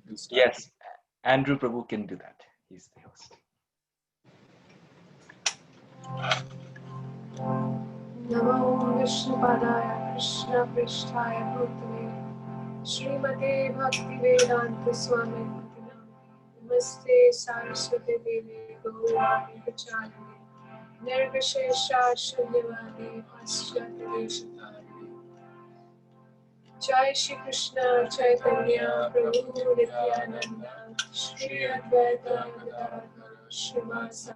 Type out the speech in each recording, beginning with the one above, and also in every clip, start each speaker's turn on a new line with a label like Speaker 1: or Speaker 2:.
Speaker 1: We'll start.
Speaker 2: Yes, Andrew Prabhu can do that. He's the host.
Speaker 3: Namo Vishnupadaya Krishna Prishtaya Bhutale Srimate Bhaktivedanta Swami Namaste Saraswati Devi Gaurani Pacharani Nirvishesha Shunyavadi Paschatadeshakari Jai Shri Krishna Chaitanya Prabhu Nityananda Shri Advaita Gadadhara Srimasa.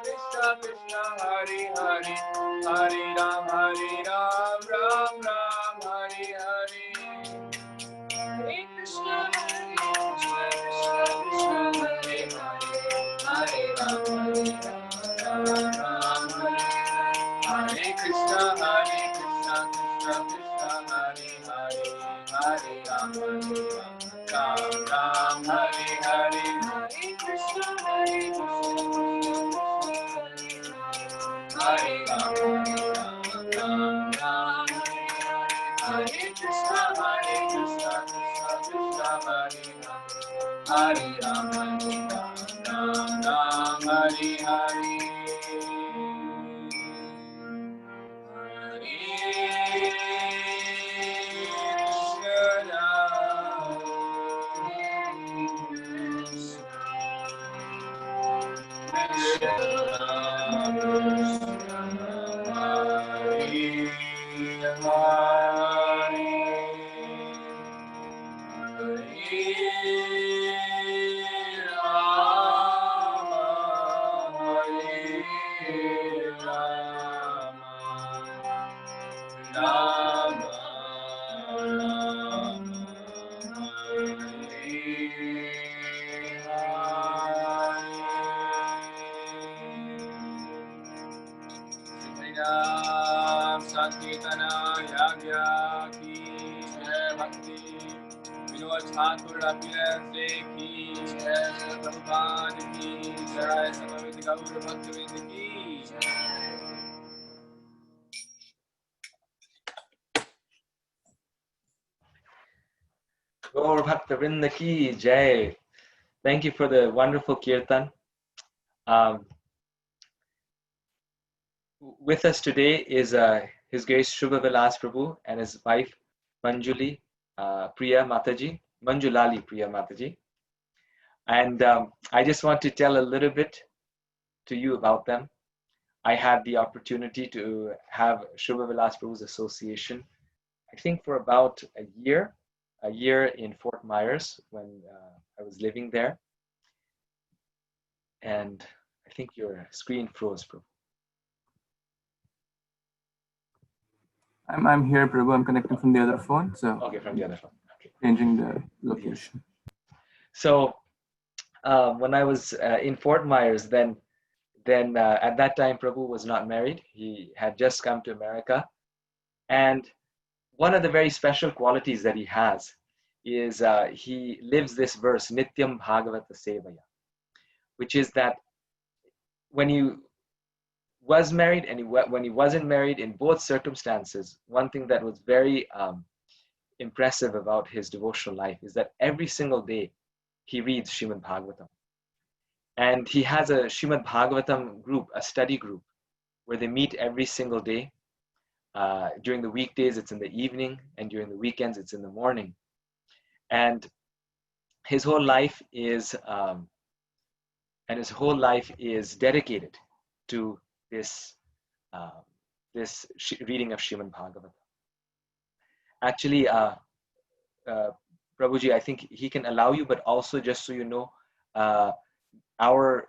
Speaker 1: Krishna Krishna Hare Hare, Hare Ram, Ram Ram, Hare Hare.
Speaker 3: Hare Krishna, Krishna Krishna, Hare Hare, Hare Ram, Ram Ram, Hare Hare.
Speaker 1: Hare Krishna, Krishna Krishna, Hare Hare, Hare Ram, Ram Hare Hare.
Speaker 3: Hare Krishna, Krishna Hare Ram, Ram Hare Hare. Hare Krishna, Krishna Krishna, Hare Hare, Hare Ram,
Speaker 1: Ram Hare Hare. CAITANYA'S की जय, Bhaktivinoda Thakur की जय, Prabhupada की जय, समवेत गौर भक्तवृंद की जय।
Speaker 2: Gaur Bhaktivinoda ki jai. Thank you for the wonderful kirtan. With us today is His Grace Shubhvilas Prabhu and his wife Manjuli Priya Mataji, Manjulali Priya Mataji. And I just want to tell a little bit to you about them. I had the opportunity to have Shubhvilas Prabhu's association, I think for about a year in Fort Myers when I was living there. And I think your screen froze, Prabhu.
Speaker 1: I'm here, Prabhu. I'm connecting from the other phone. So
Speaker 2: okay, from the other phone. Okay.
Speaker 1: Changing the location.
Speaker 2: So when I was in Fort Myers, then at that time Prabhu was not married. He had just come to America, and one of the very special qualities that he has is he lives this verse Nityam Bhagavata Sevaya, which is that when he was married and when he wasn't married, in both circumstances, one thing that was very impressive about his devotional life is that every single day he reads Srimad Bhagavatam. And he has a Srimad Bhagavatam group, a study group, where they meet every single day. During the weekdays, it's in the evening, and during the weekends, it's in the morning. And his whole life is dedicated to this reading of Srimad Bhagavatam. Actually, Prabhuji, I think he can allow you, but also just so you know, our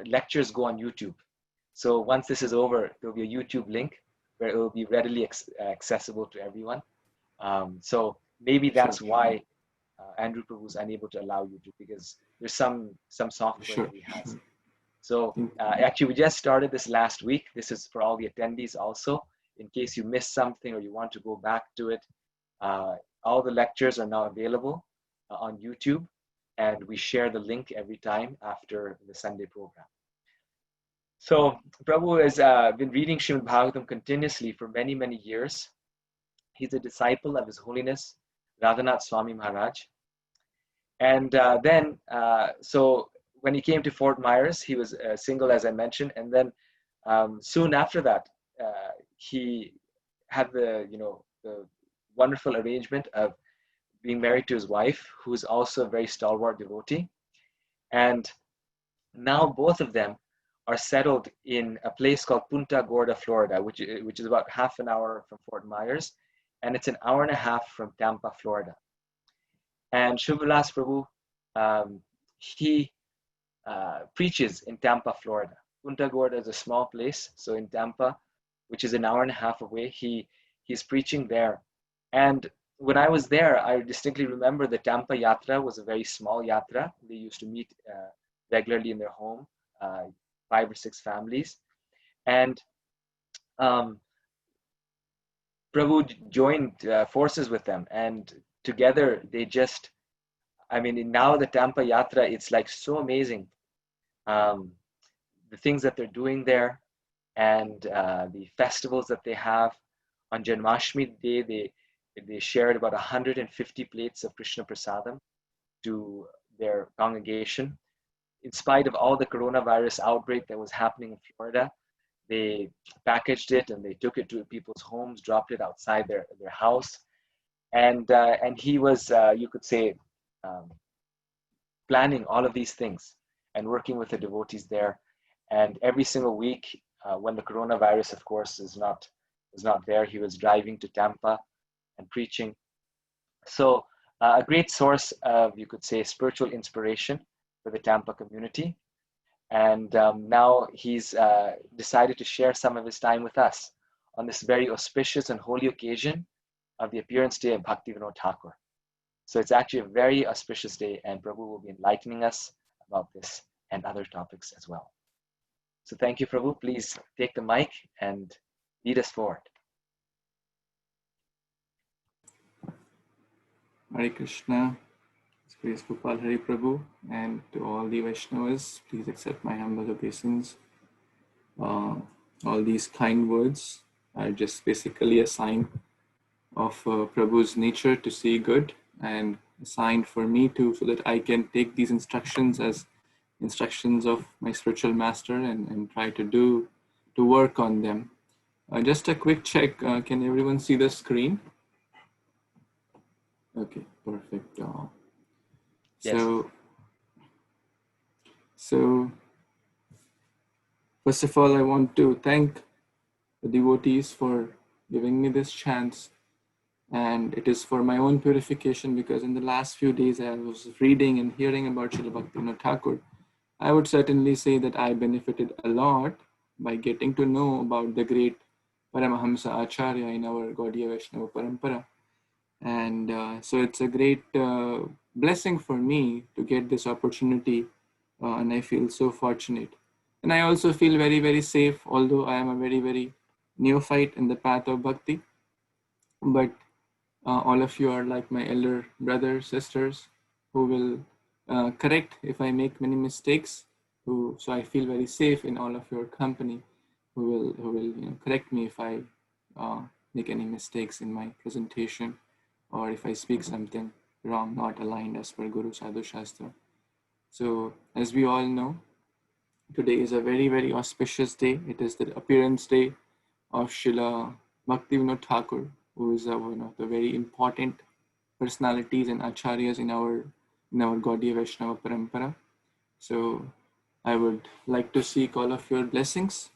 Speaker 2: lectures go on YouTube. So once this is over, there'll be a YouTube link where it will be readily accessible to everyone. So maybe that's why Andrew Prabhu is unable to allow you to, because there's some software that he has. So actually, we just started this last week. This is for all the attendees also. In case you missed something or you want to go back to it, all the lectures are now available on YouTube, and we share the link every time after the Sunday program. So Prabhu has been reading Srimad Bhagavatam continuously for many, many years. He's a disciple of His Holiness Radhanath Swami Maharaj. And so when he came to Fort Myers, he was single, as I mentioned. And then soon after that, he had the wonderful arrangement of being married to his wife, who is also a very stalwart devotee. And now both of them are settled in a place called Punta Gorda, Florida, which is about half an hour from Fort Myers, and it's an hour and a half from Tampa, Florida. And Shubhvilas Prabhu, he preaches in Tampa, Florida, Punta Gorda is a small place. So in Tampa, which is an hour and a half away, he's preaching there. And when I was there, I distinctly remember the Tampa Yatra was a very small yatra. They used to meet regularly in their home, 5 or 6 families. And Prabhu joined forces with them, and together they just, I mean, now the Tampa Yatra, it's like so amazing. The things that they're doing there, and the festivals that they have. On Janmashtami Day, they shared about 150 plates of Krishna Prasadam to their congregation. In spite of all the coronavirus outbreak that was happening in Florida, they packaged it and they took it to people's homes, dropped it outside their house. And he was, you could say, planning all of these things and working with the devotees there. And every single week, when the coronavirus, of course, was not there, he was driving to Tampa and preaching. So a great source of, you could say, spiritual inspiration for the Tampa community. And now he's decided to share some of his time with us on this very auspicious and holy occasion of the appearance day of Bhaktivinoda Thakur. So it's actually a very auspicious day, and Prabhu will be enlightening us about this and other topics as well. So thank you, Prabhu. Please take the mic and lead us forward.
Speaker 1: Hare Krishna, His Grace Gopal Hari Prabhu, and to all the Vaishnavas, please accept my humble obeisance. All these kind words are just basically a sign of Prabhu's nature to see good, and a sign for me too, so that I can take these instructions as instructions of my spiritual master and try to work on them. Just a quick check, can everyone see the screen? Okay, perfect.
Speaker 2: Yes.
Speaker 1: So first of all, I want to thank the devotees for giving me this chance, and it is for my own purification, because in the last few days I was reading and hearing about Srila Bhaktivinoda Thakur. I would certainly say that I benefited a lot by getting to know about the great Paramahamsa Acharya in our Gaudiya Vaishnava Parampara. And so it's a great blessing for me to get this opportunity, and I feel so fortunate. And I also feel very, very safe, although I am a very, very neophyte in the path of bhakti. But all of you are like my elder brothers, sisters, who will correct if I make many mistakes. So I feel very safe in all of your company, who will correct me if I make any mistakes in my presentation, or if I speak something wrong, not aligned as per Guru Sadhu Shastra. So as we all know, today is a very, very auspicious day. It is the appearance day of Srila Bhaktivinoda Thakur, who is one of the very important personalities and acharyas in our Gaudiya Vaishnava Parampara. So I would like to seek all of your blessings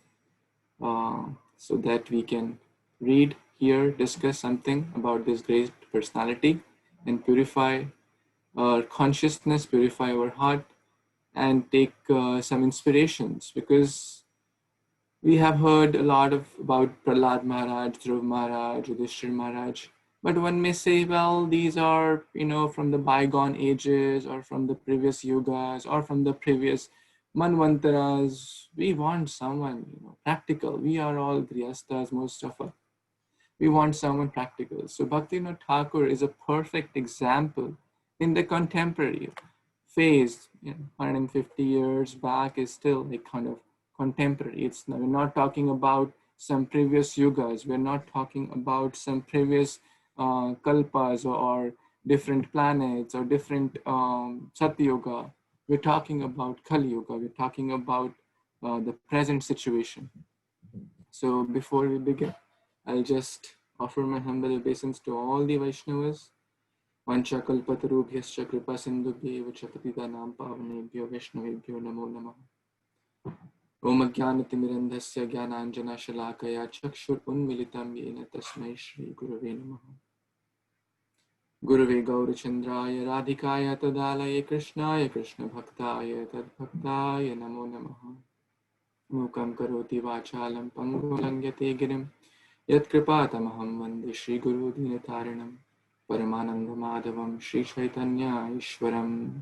Speaker 1: so that we can read, hear, discuss something about this great personality and purify our consciousness, purify our heart, and take some inspirations, because we have heard a lot about Prahlad Maharaj, Dhruv Maharaj, Yudhishthir Maharaj, but one may say, well, these are, from the bygone ages, or from the previous yugas, or from the previous manvantaras. We want someone, practical. We are all grihasthas, most of us. We want someone practical. So Bhaktivinoda Thakur is a perfect example in the contemporary phase. 150 years back is still like kind of contemporary. We're not talking about some previous yugas. We're not talking about some previous kalpas or different planets or different Satyuga. We're talking about Kali Yuga. We're talking about the present situation. So before we begin, I'll just offer my humble obeisance to all the Vaishnavas. Vancha kalpatarubhyascha kripa sindhubhyev cha patitanam pavanebhyo Vaishnavebhyo namo namah. Om Ajnanatimirandhasya Jnananjana Shalakaya Chakshur Unmilitam Yena Tasmai Shri Gurave Namaha. Gurave Gaurachandraya Radhikaya Tadalaya Krishnaya Krishna Bhaktaya Tadbhaktaya Namo Namaha. Mukam karoti vachalam pangum langyate girim Yatkripatamaham vande Shri Guru Dinatarinam Paramananda Madhavam Shri Chaitanya Ishwaram.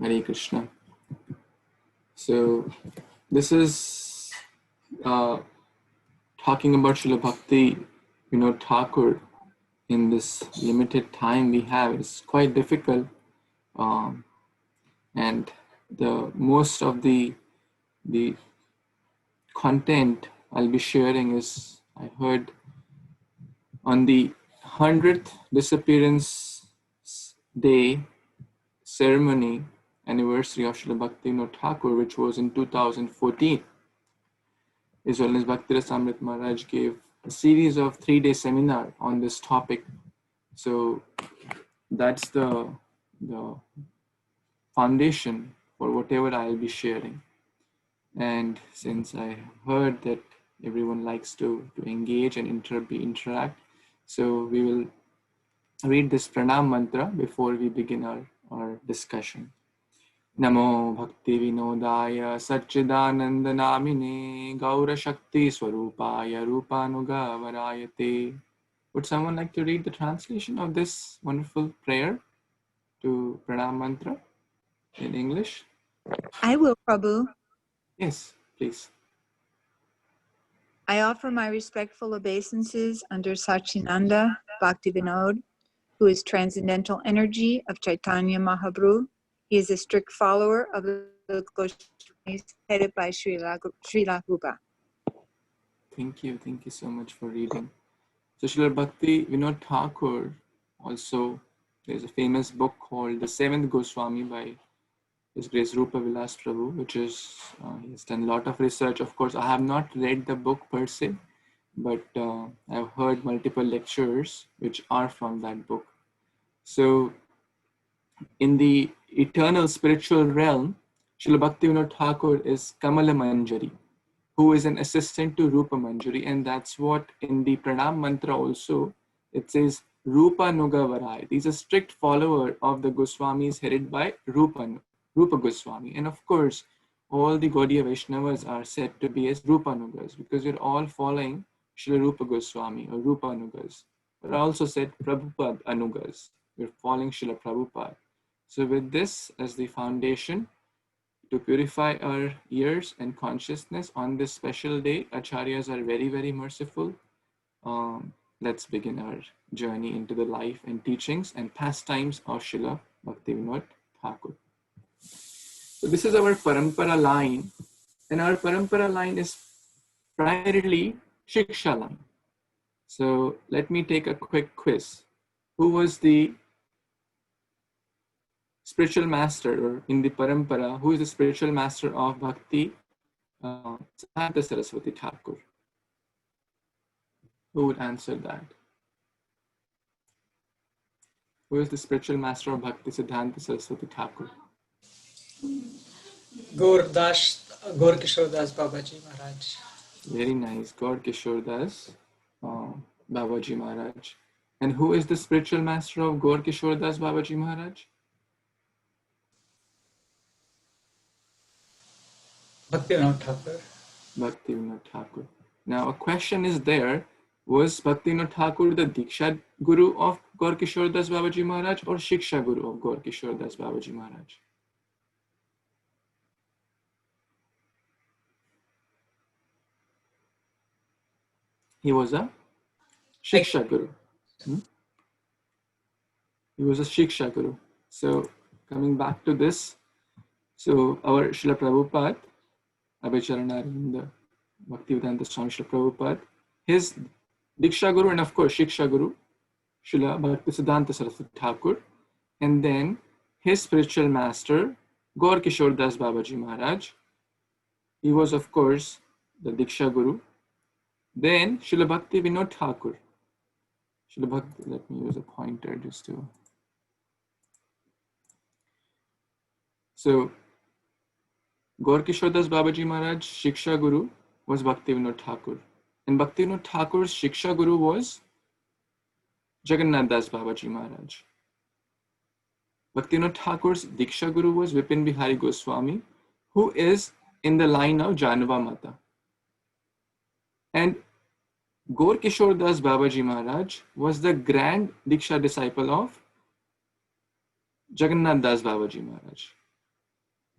Speaker 1: Hare Krishna. So this is talking about Srila Bhakti, Thakur. In this limited time we have, it's quite difficult, and the most of the content I'll be sharing is, I heard on the 100th disappearance day ceremony anniversary of Srila Bhaktivinoda Thakur, which was in 2014, His Holiness Bhakti-Rasamrit Maharaj gave a series of 3-day seminar on this topic. So that's the foundation for whatever I'll be sharing. And since I heard that everyone likes to engage and interact, so we will read this pranam mantra before we begin our discussion. Namo Bhaktivinodaya Satchidananda Gaura Shakti Swarupaya Rupanuga Varayate. Would someone like to read the translation of this wonderful prayer to pranam mantra in English?
Speaker 4: I will, Prabhu.
Speaker 1: Yes, please.
Speaker 4: I offer my respectful obeisances under Satchinanda Bhaktivinoda, who is transcendental energy of Chaitanya Mahaprabhu. He is a strict follower of the Goswamis headed by Srila Rupa.
Speaker 1: Thank you so much for reading. So Srila Bhakti Vinod Thakur, also there's a famous book called The Seventh Goswami by His Grace Rupa Vilas Prabhu, which is, he's done a lot of research. Of course, I have not read the book per se, but I've heard multiple lectures which are from that book. So in the eternal spiritual realm, Srila Bhaktivinoda Thakur is Kamala Manjari, who is an assistant to Rupa Manjari, and that's what in the Pranam Mantra also, it says Rupa Nuga Varai. He's a strict follower of the Goswamis headed by Rupa Goswami. And of course, all the Gaudiya Vaishnavas are said to be as Rupa Nugas because we're all following Srila Rupa Goswami or Rupa Anugas. We're also said Prabhupada Anugas. We're following Srila Prabhupada. So with this as the foundation, to purify our ears and consciousness on this special day, Acharyas are very, very merciful. Let's begin our journey into the life and teachings and pastimes of Srila Bhaktivinoda Thakur. So this is our Parampara line, and our Parampara line is primarily Shiksha line. So let me take a quick quiz. Who was the spiritual master, or in the Parampara, who is the spiritual master of Bhakti? Siddhanta Saraswati Thakur. Who would answer that? Who is the spiritual master of Bhakti? Siddhanta Saraswati Thakur.
Speaker 5: Gaur Kishore Das Babaji Maharaj.
Speaker 1: Very nice. Gaur Kishore Das Babaji Maharaj. And who is the spiritual master of Gaur Kishore Das Babaji Maharaj?
Speaker 5: Bhaktivinoda Thakur.
Speaker 1: Bhaktivinoda Thakur. Now a question is there, was Bhaktivinoda Thakur the Diksha Guru of Gaur Kishore Das Babaji Maharaj or Shiksha Guru of Gaur Kishore Das Babaji Maharaj? He was a Shiksha Guru. He was a Shiksha Guru. So coming back to this, so our Srila Prabhupada, Abhicharanarinda Bhaktivedanta Swami Srila Prabhupada, his Diksha Guru and of course Shiksha Guru, Srila Bhaktisiddhanta Saraswati Thakur, and then his spiritual master, Gaur Kishore Das Babaji Maharaj. He was of course the Diksha Guru. Then Srila Bhakti Vinod Thakur. Srila Bhakti, let me use a pointer just to. So Gaur Kishore Das Babaji Maharaj, Shiksha Guru was Bhaktivinoda Thakur. And Bhaktivinoda Thakur's Shiksha Guru was Jagannath Das Babaji Maharaj. Bhaktivinoda Thakur's Diksha Guru was Vipin Bihari Goswami, who is in the line of Janava Mata. And Gaur Kishore Das Babaji Maharaj was the grand Diksha disciple of Jagannath Das Babaji Maharaj.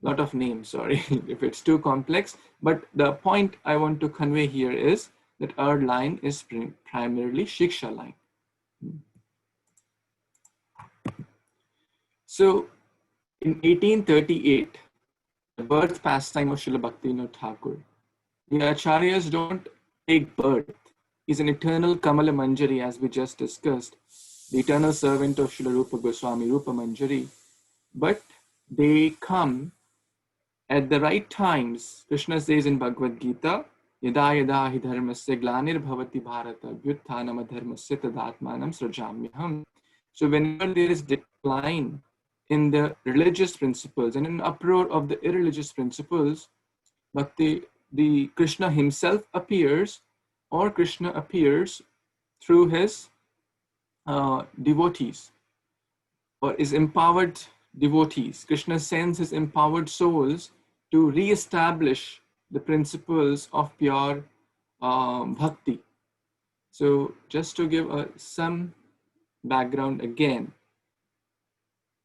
Speaker 1: Lot of names, sorry if it's too complex, but the point I want to convey here is that our line is primarily Shiksha line. So in 1838, the birth pastime of Srila Bhaktivinoda Thakur, the Acharyas don't take birth. He's an eternal Kamala Manjari, as we just discussed, the eternal servant of Srila Rupa Goswami, Rupa Manjari. But they come at the right times. Krishna says in Bhagavad Gita, Yada yada hi dharmasya glanir bhavati bharata vyutthanam adharmasya tadatmanam srajamyaham. So whenever there is decline in the religious principles and an uproar of the irreligious principles, the Krishna himself appears, or Krishna appears through his devotees, or is empowered devotees. Krishna sends his empowered souls to re-establish the principles of pure bhakti. So just to give some background again,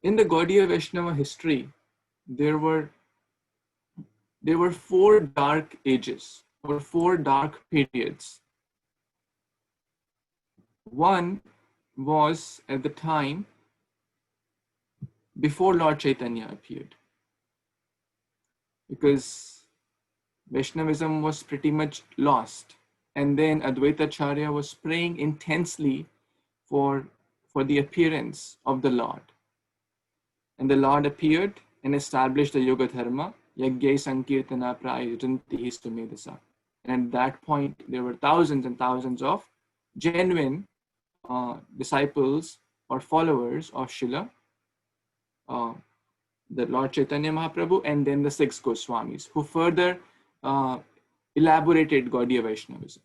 Speaker 1: in the Gaudiya Vaishnava history, there were 4 dark ages or 4 dark periods. One was at the time before Lord Chaitanya appeared, because Vaishnavism was pretty much lost, and then Advaita Acharya was praying intensely for the appearance of the Lord. And the Lord appeared and established the Yoga Dharma, Yagyai Sankirtana Prayajanti Sumedasa. And at that point, there were thousands and thousands of genuine disciples or followers of Srila, the Lord Chaitanya Mahaprabhu, and then the 6 Goswamis, who further elaborated Gaudiya Vaishnavism.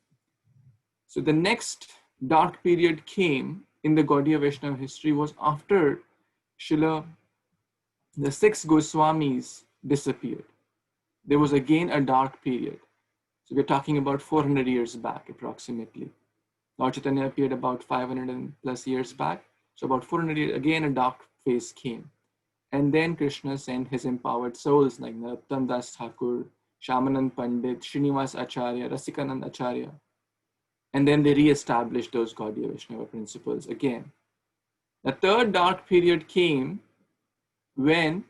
Speaker 1: So the next dark period came in the Gaudiya Vaishnava history was after Srila, the 6 Goswamis disappeared. There was again a dark period. So we're talking about 400 years back approximately. Lord Chaitanya appeared about 500 and plus years back. So about 400 years, again a dark phase came. And then Krishna sent his empowered souls like Narottam Das Thakur, Shamanand Pandit, Srinivas Acharya, Rasikanand Acharya. And then they re-established those Gaudiya Vaishnava principles again. The third dark period came when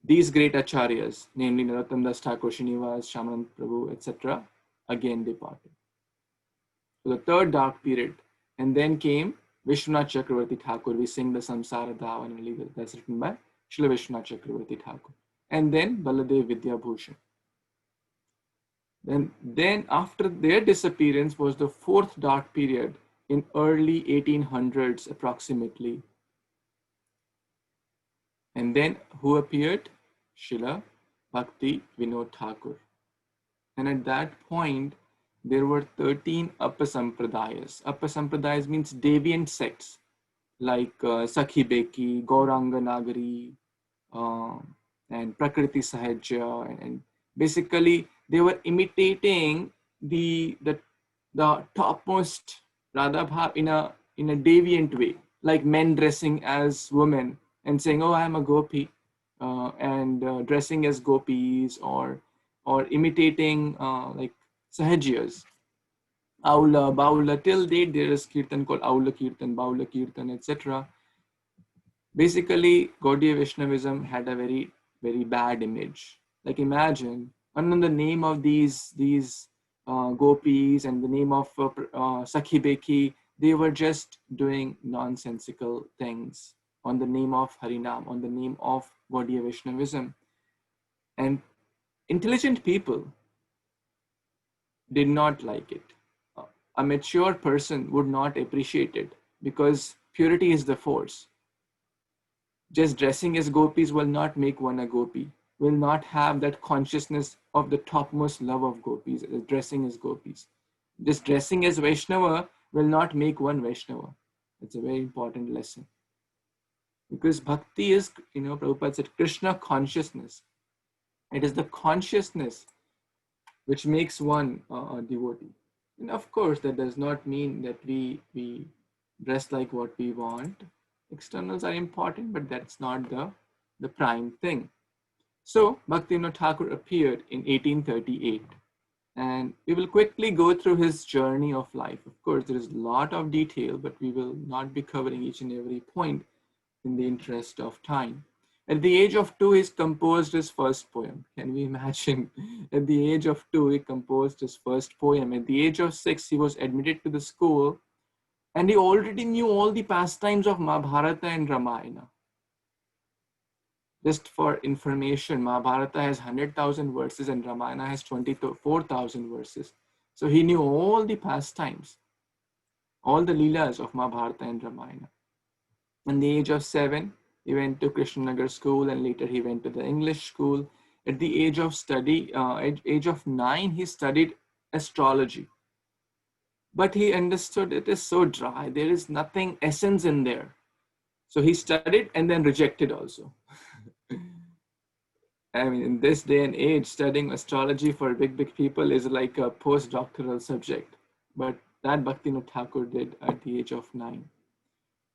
Speaker 1: these great acharyas, namely Narottam Das Thakur, Srinivas, Shamanand Prabhu, etc., again departed. So the third dark period, and then came Vishwanath Chakravarti Thakur. We sing the Samsara Dhavanali, that's written by Srila Vishwanath Chakravarti Thakur. And then Baladev Vidya Bhushan. Then after their disappearance was the 4th dark period in early 1800s approximately. And then who appeared? Srila Bhaktivinoda Thakur. And at that point, there were 13 Apasampradayas. Apasampradayas means deviant sects like Sakhi Beki, Gauranga Nagari, and Prakriti Sahajya. And basically, they were imitating the topmost Radha Bhav in a deviant way, like men dressing as women and saying, "Oh, I am a gopi," and dressing as gopis, or imitating like Sahajyas, Aula, Baula. Till date, there is Kirtan called Aula Kirtan, Baula Kirtan, etc. Basically, Gaudiya Vaishnavism had a very, very bad image. Like imagine, under the name of these gopis and the name of Sakhi Beki, they were just doing nonsensical things on the name of Harinam, on the name of Gaudiya Vaishnavism. And intelligent people did not like it. A mature person would not appreciate it because purity is the force. Just dressing as gopis will not make one a gopi, will not have that consciousness of the topmost love of gopis, dressing as gopis. Just dressing as Vaishnava will not make one Vaishnava. It's a very important lesson. Because bhakti is, Prabhupada said, Krishna consciousness. It is the consciousness which makes one a devotee. And of course, that does not mean that we dress like what we want. Externals are important, but that's not the prime thing. So Bhaktivinoda Thakur appeared in 1838, and we will quickly go through his journey of life. Of course, there is a lot of detail, but we will not be covering each and every point in the interest of time. At the age of 2, he composed his first poem. Can we imagine? At the age of 2, he composed his first poem. At the age of 6, he was admitted to the school, and he already knew all the pastimes of Mahabharata and Ramayana. Just for information, Mahabharata has 100,000 verses and Ramayana has 24,000 verses. So he knew all the pastimes, all the leelas of Mahabharata and Ramayana. At the age of 7, he went to Krishnanagar school, and later he went to the English school. At the age of 9, he studied astrology. But he understood it is so dry. There is nothing essence in there. So he studied and then rejected also. I mean, in this day and age, studying astrology for big people is like a postdoctoral subject. But that Bhaktivinoda Thakur did at the age of 9.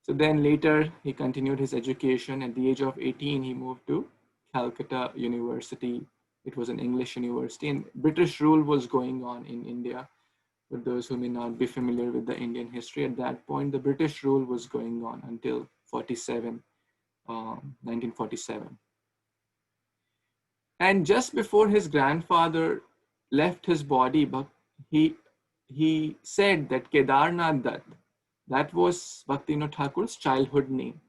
Speaker 1: So then later, he continued his education. At the age of 18, he moved to Calcutta University. It was an English university, and British rule was going on in India. For those who may not be familiar with the Indian history, at that point, the British rule was going on until 1947. And just before his grandfather left his body, he said that Kedarnath Dutt, that was Bhaktivinoda Thakur's childhood name,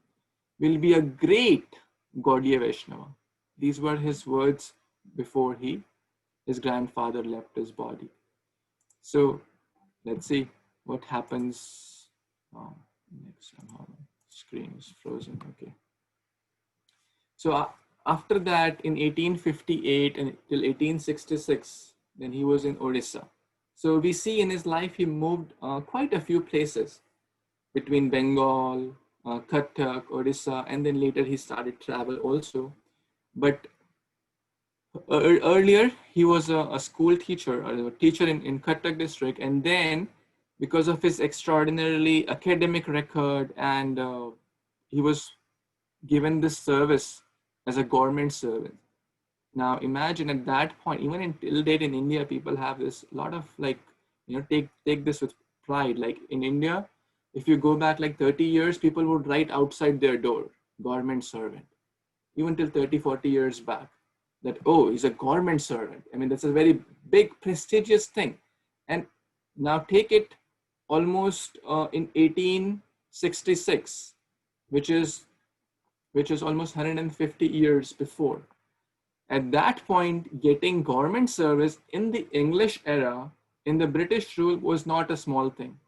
Speaker 1: will be a great Gaudiya Vaishnava. These were his words before his grandfather left his body. So let's see what happens next. Somehow my screen is frozen. Okay. So after that, in 1858 until 1866, then he was in Odisha. So we see in his life he moved quite a few places between Bengal, Kathak, Odisha, and then later he started travel also. But earlier he was a school teacher, or a teacher in Kathak district, and then because of his extraordinarily academic record, and he was given this service as a government servant. Now imagine at that point, even until date in India, people have this lot of take this with pride. Like in India, if you go back like 30 years, people would write outside their door, government servant. Even till 30, 40 years back, that, oh, he's a government servant. I mean, that's a very big, prestigious thing. And now take it almost in 1866, which is almost 150 years before. At that point, getting government service in the English era, in the British rule, was not a small thing.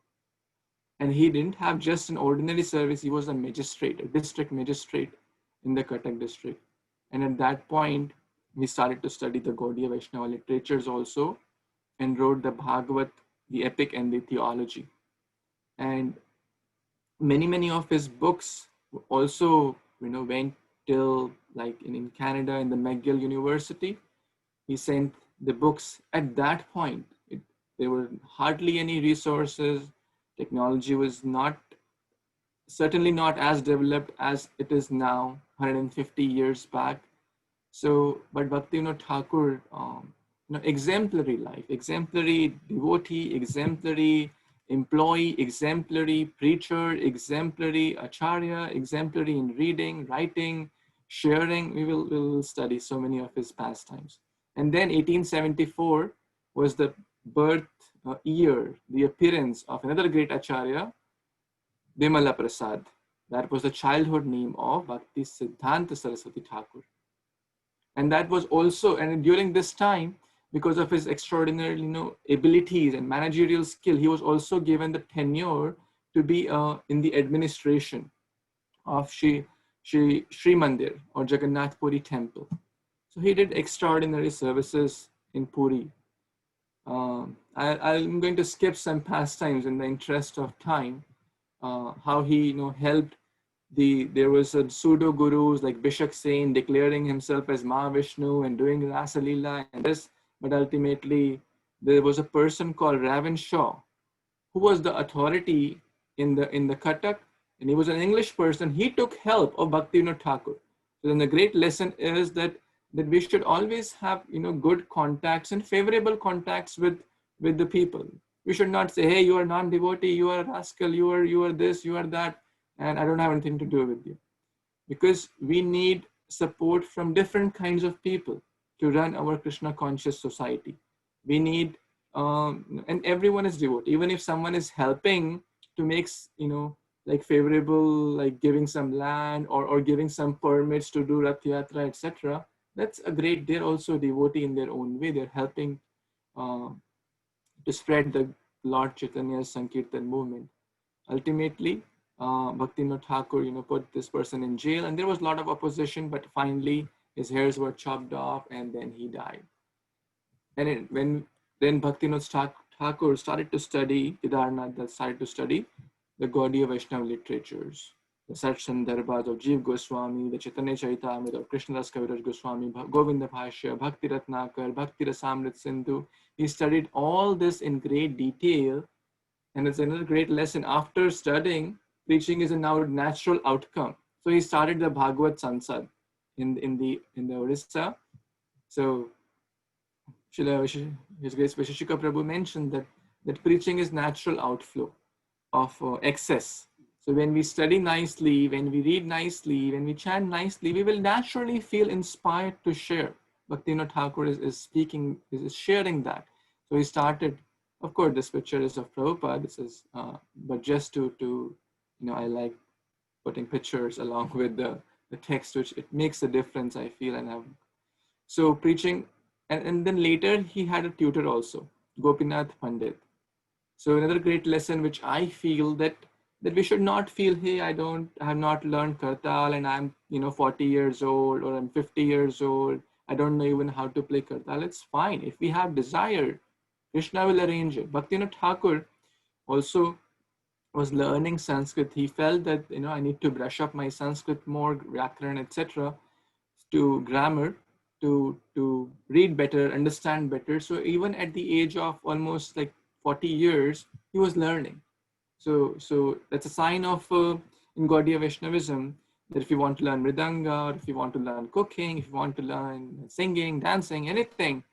Speaker 1: And he didn't have just an ordinary service, he was a magistrate, a district magistrate in the Cuttack district. And at that point, he started to study the Gaudiya Vaishnava literatures also, and wrote the Bhagavad, the epic, and the theology. And many of his books also went till like in Canada, in the McGill University. He sent the books. At that point, there were hardly any resources. Technology was certainly not as developed as it is now, 150 years back. So, but Bhaktivinoda Thakur, exemplary life, exemplary devotee, exemplary employee, exemplary preacher, exemplary acharya, exemplary in reading, writing, sharing. We will study so many of his pastimes. And then 1874 was the birth year, the appearance of another great acharya, BIMALA PRASAD. That was the childhood name of Bhakti Siddhanta Saraswati Thakur. And that was also, and during this time, because of his extraordinary abilities and managerial skill, he was also given the tenure to be in the administration of Sri Mandir, or Jagannath Puri temple. So he did extraordinary services in Puri. I'm going to skip some pastimes in the interest of time, how he helped there was a pseudo gurus like Bishak Sain declaring himself as Mahavishnu and doing Rasa Leela and this, but ultimately there was a person called Ravan Shaw who was the authority in the Kathak, and he was an English person. He took help of Bhaktivinoda Thakur. So then the great lesson is that we should always have good contacts and favorable contacts with the people. We should not say, hey, you are non-devotee, you are a rascal, you are this, you are that, and I don't have anything to do with you. Because we need support from different kinds of people to run our Krishna conscious society. We need, and everyone is devotee. Even if someone is helping to make, like favorable, like giving some land or giving some permits to do Rath Yatra, etc. That's a great, they're also devotee in their own way. They're helping to spread the Lord Chaitanya's Sankirtan movement. Ultimately, Bhaktivinoda Thakur, put this person in jail, and there was a lot of opposition, but finally his hairs were chopped off, and then he died. And then Bhaktivinoda Thakur started to study Kedarnath, started to study the Gaudiya Vaishnava literatures, the Sat Sandarbhas of Jeev Goswami, the Chaitanya Charitamrita of Krishnadas Kaviraj Goswami, Govinda Bhashya, Bhakti Ratnakar, Bhakti Rasamrit Sindhu. He studied all this in great detail. And it's another great lesson. After studying, preaching is a now natural outcome. So he started the Bhagavad SAMSAD in the Orissa. So Srila His Grace Visheshika Prabhu mentioned that preaching is natural outflow of excess. So when we study nicely, when we read nicely, when we chant nicely, we will naturally feel inspired to share. Bhaktivinoda Thakur is sharing that. So he started. Of course, this picture is of Prabhupada. This is, but just to I like putting pictures along with the text, which it makes a difference, I feel. So preaching, and then later he had a tutor also, Gopinath Pandit. So another great lesson, which I feel that we should not feel, hey, I have not learned Kartal, and I'm 40 years old or I'm 50 years old. I don't know even how to play Kartal. It's fine if we have desire. Krishna will arrange it. Bhaktivinoda Thakur also was learning Sanskrit. He felt that I need to brush up my Sanskrit more, Vyakaran, etc., to grammar, to read better, understand better. So even at the age of almost like 40 years, he was learning. So that's a sign of in Gaudiya Vaishnavism that if you want to learn Mridanga, or if you want to learn cooking, if you want to learn singing, dancing, anything,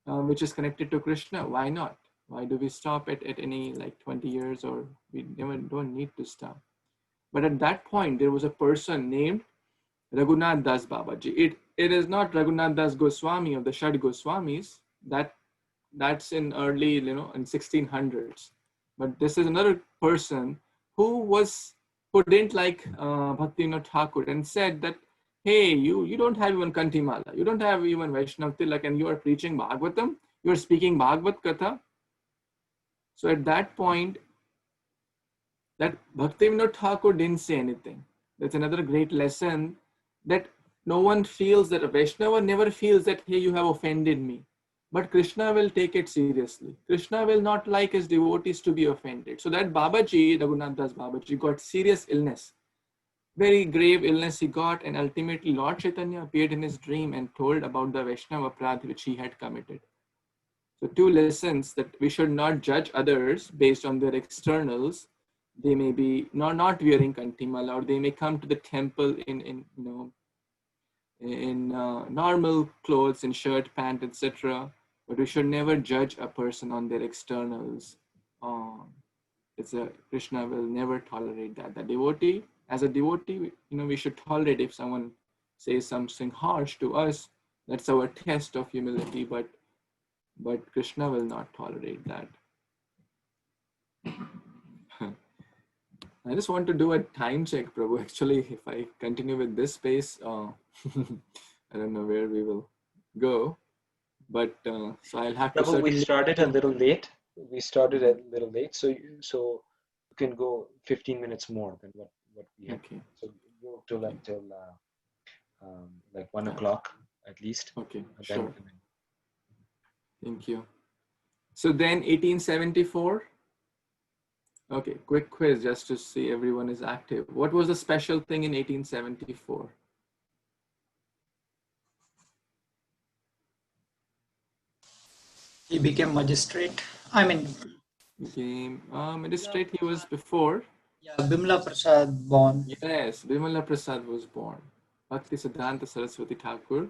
Speaker 1: which is connected to Krishna, why not? Why do we stop at any like 20 years, or we never don't need to stop? But at that point, there was a person named Raghunath Das Babaji. It is not Raghunath Das Goswami of the Shad Goswamis. That's in early, in 1600s. But this is another person who didn't like Bhaktivinoda Thakur and said that, hey, you don't have even Kantimala, you don't have even Vaishnav Tilak, and you are preaching Bhagavatam, you are speaking Bhagavad Katha. So at that point, that Bhaktivinoda Thakur didn't say anything. That's another great lesson, that no one feels that a Vaishnava never feels that, hey, you have offended me. But Krishna will take it seriously. Krishna will not like his devotees to be offended. So that Babaji, Raghunath Das Babaji, got serious illness. Very grave illness he got, and ultimately Lord Chaitanya appeared in his dream and told about the Vaishnava Aparadha which he had committed. So two lessons, that we should not judge others based on their externals. They may be not wearing Kantimala, or they may come to the temple in normal clothes, in shirt, pant, etc. But we should never judge a person on their externals. Krishna will never tolerate that. The devotee, as a devotee, we should tolerate if someone says something harsh to us. That's our test of humility. But Krishna will not tolerate that. I just want to do a time check, Prabhu. Actually, if I continue with this pace, I don't know where we will go. But so I'll have
Speaker 2: Prabhu,
Speaker 1: to.
Speaker 2: we started a little late. So you can go 15 minutes more than what we had.
Speaker 1: Okay.
Speaker 2: So go till until like 1 o'clock at least.
Speaker 1: Okay,
Speaker 2: then,
Speaker 1: sure. Thank you. So then 1874, Okay, quick quiz just to see everyone is active. What was the special thing in 1874?
Speaker 5: He became magistrate. I mean,
Speaker 1: Game magistrate he was before.
Speaker 5: yeah, Bimala Prasad born.
Speaker 1: Yes, Bimala Prasad was born. Bhakti Siddhanta Saraswati Thakur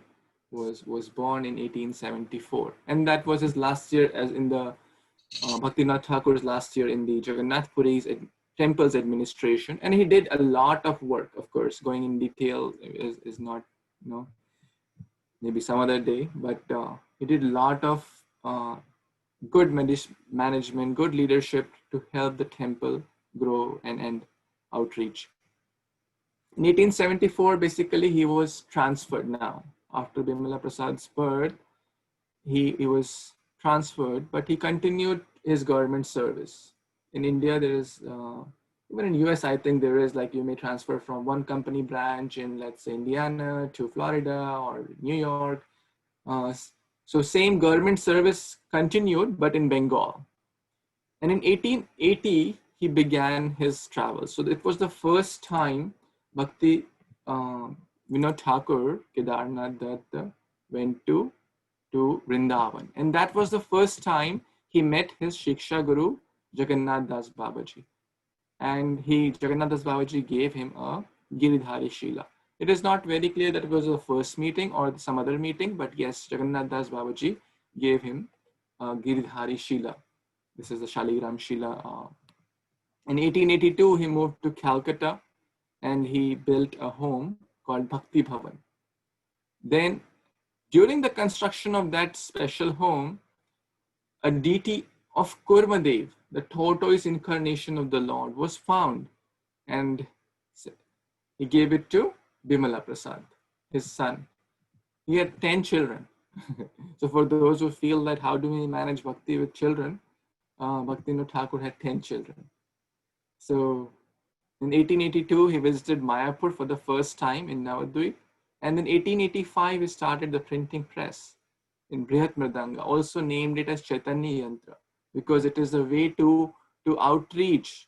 Speaker 1: was born in 1874, and that was his last year as in the Bhaktivinoda Thakur's last year in the Jagannath Puri's temple's administration, and he did a lot of work. Of course, going in detail is not, you know, maybe some other day, but he did a lot of good management, good leadership to help the temple grow and outreach. In 1874, basically, he was transferred now. After Bimala Prasad's birth, he was transferred, but he continued his government service. In India, there is, even in US, I think there is like you may transfer from one company branch in, let's say, Indiana to Florida or New York. So same government service continued, but in Bengal. And in 1880, he began his travels. So it was the first time Bhakti Vinod Thakur, Kedarnath Datta, went to Vrindavan. And that was the first time he met his Shiksha Guru, Jagannath Das Babaji. And Jagannath Das Babaji gave him a Giridhari Shila. It is not very clear that it was the first meeting or some other meeting, but yes, Jagannath Das Babaji gave him a Giridhari Shila. This is the Shaligram Shila. In 1882, he moved to Calcutta and he built a home called Bhakti Bhavan. Then, during the construction of that special home, a deity of Kurmadev, the tortoise incarnation of the Lord, was found, and he gave it to Bimala Prasad, his son. He had 10 children. So for those who feel that how do we manage bhakti with children, Bhaktivinoda Thakur had 10 children. So in 1882, he visited Mayapur for the first time in Navadvip. And in 1885, he started the printing press in Brihat Mridanga, also named it as Chaitanya Yantra, because it is a way to outreach.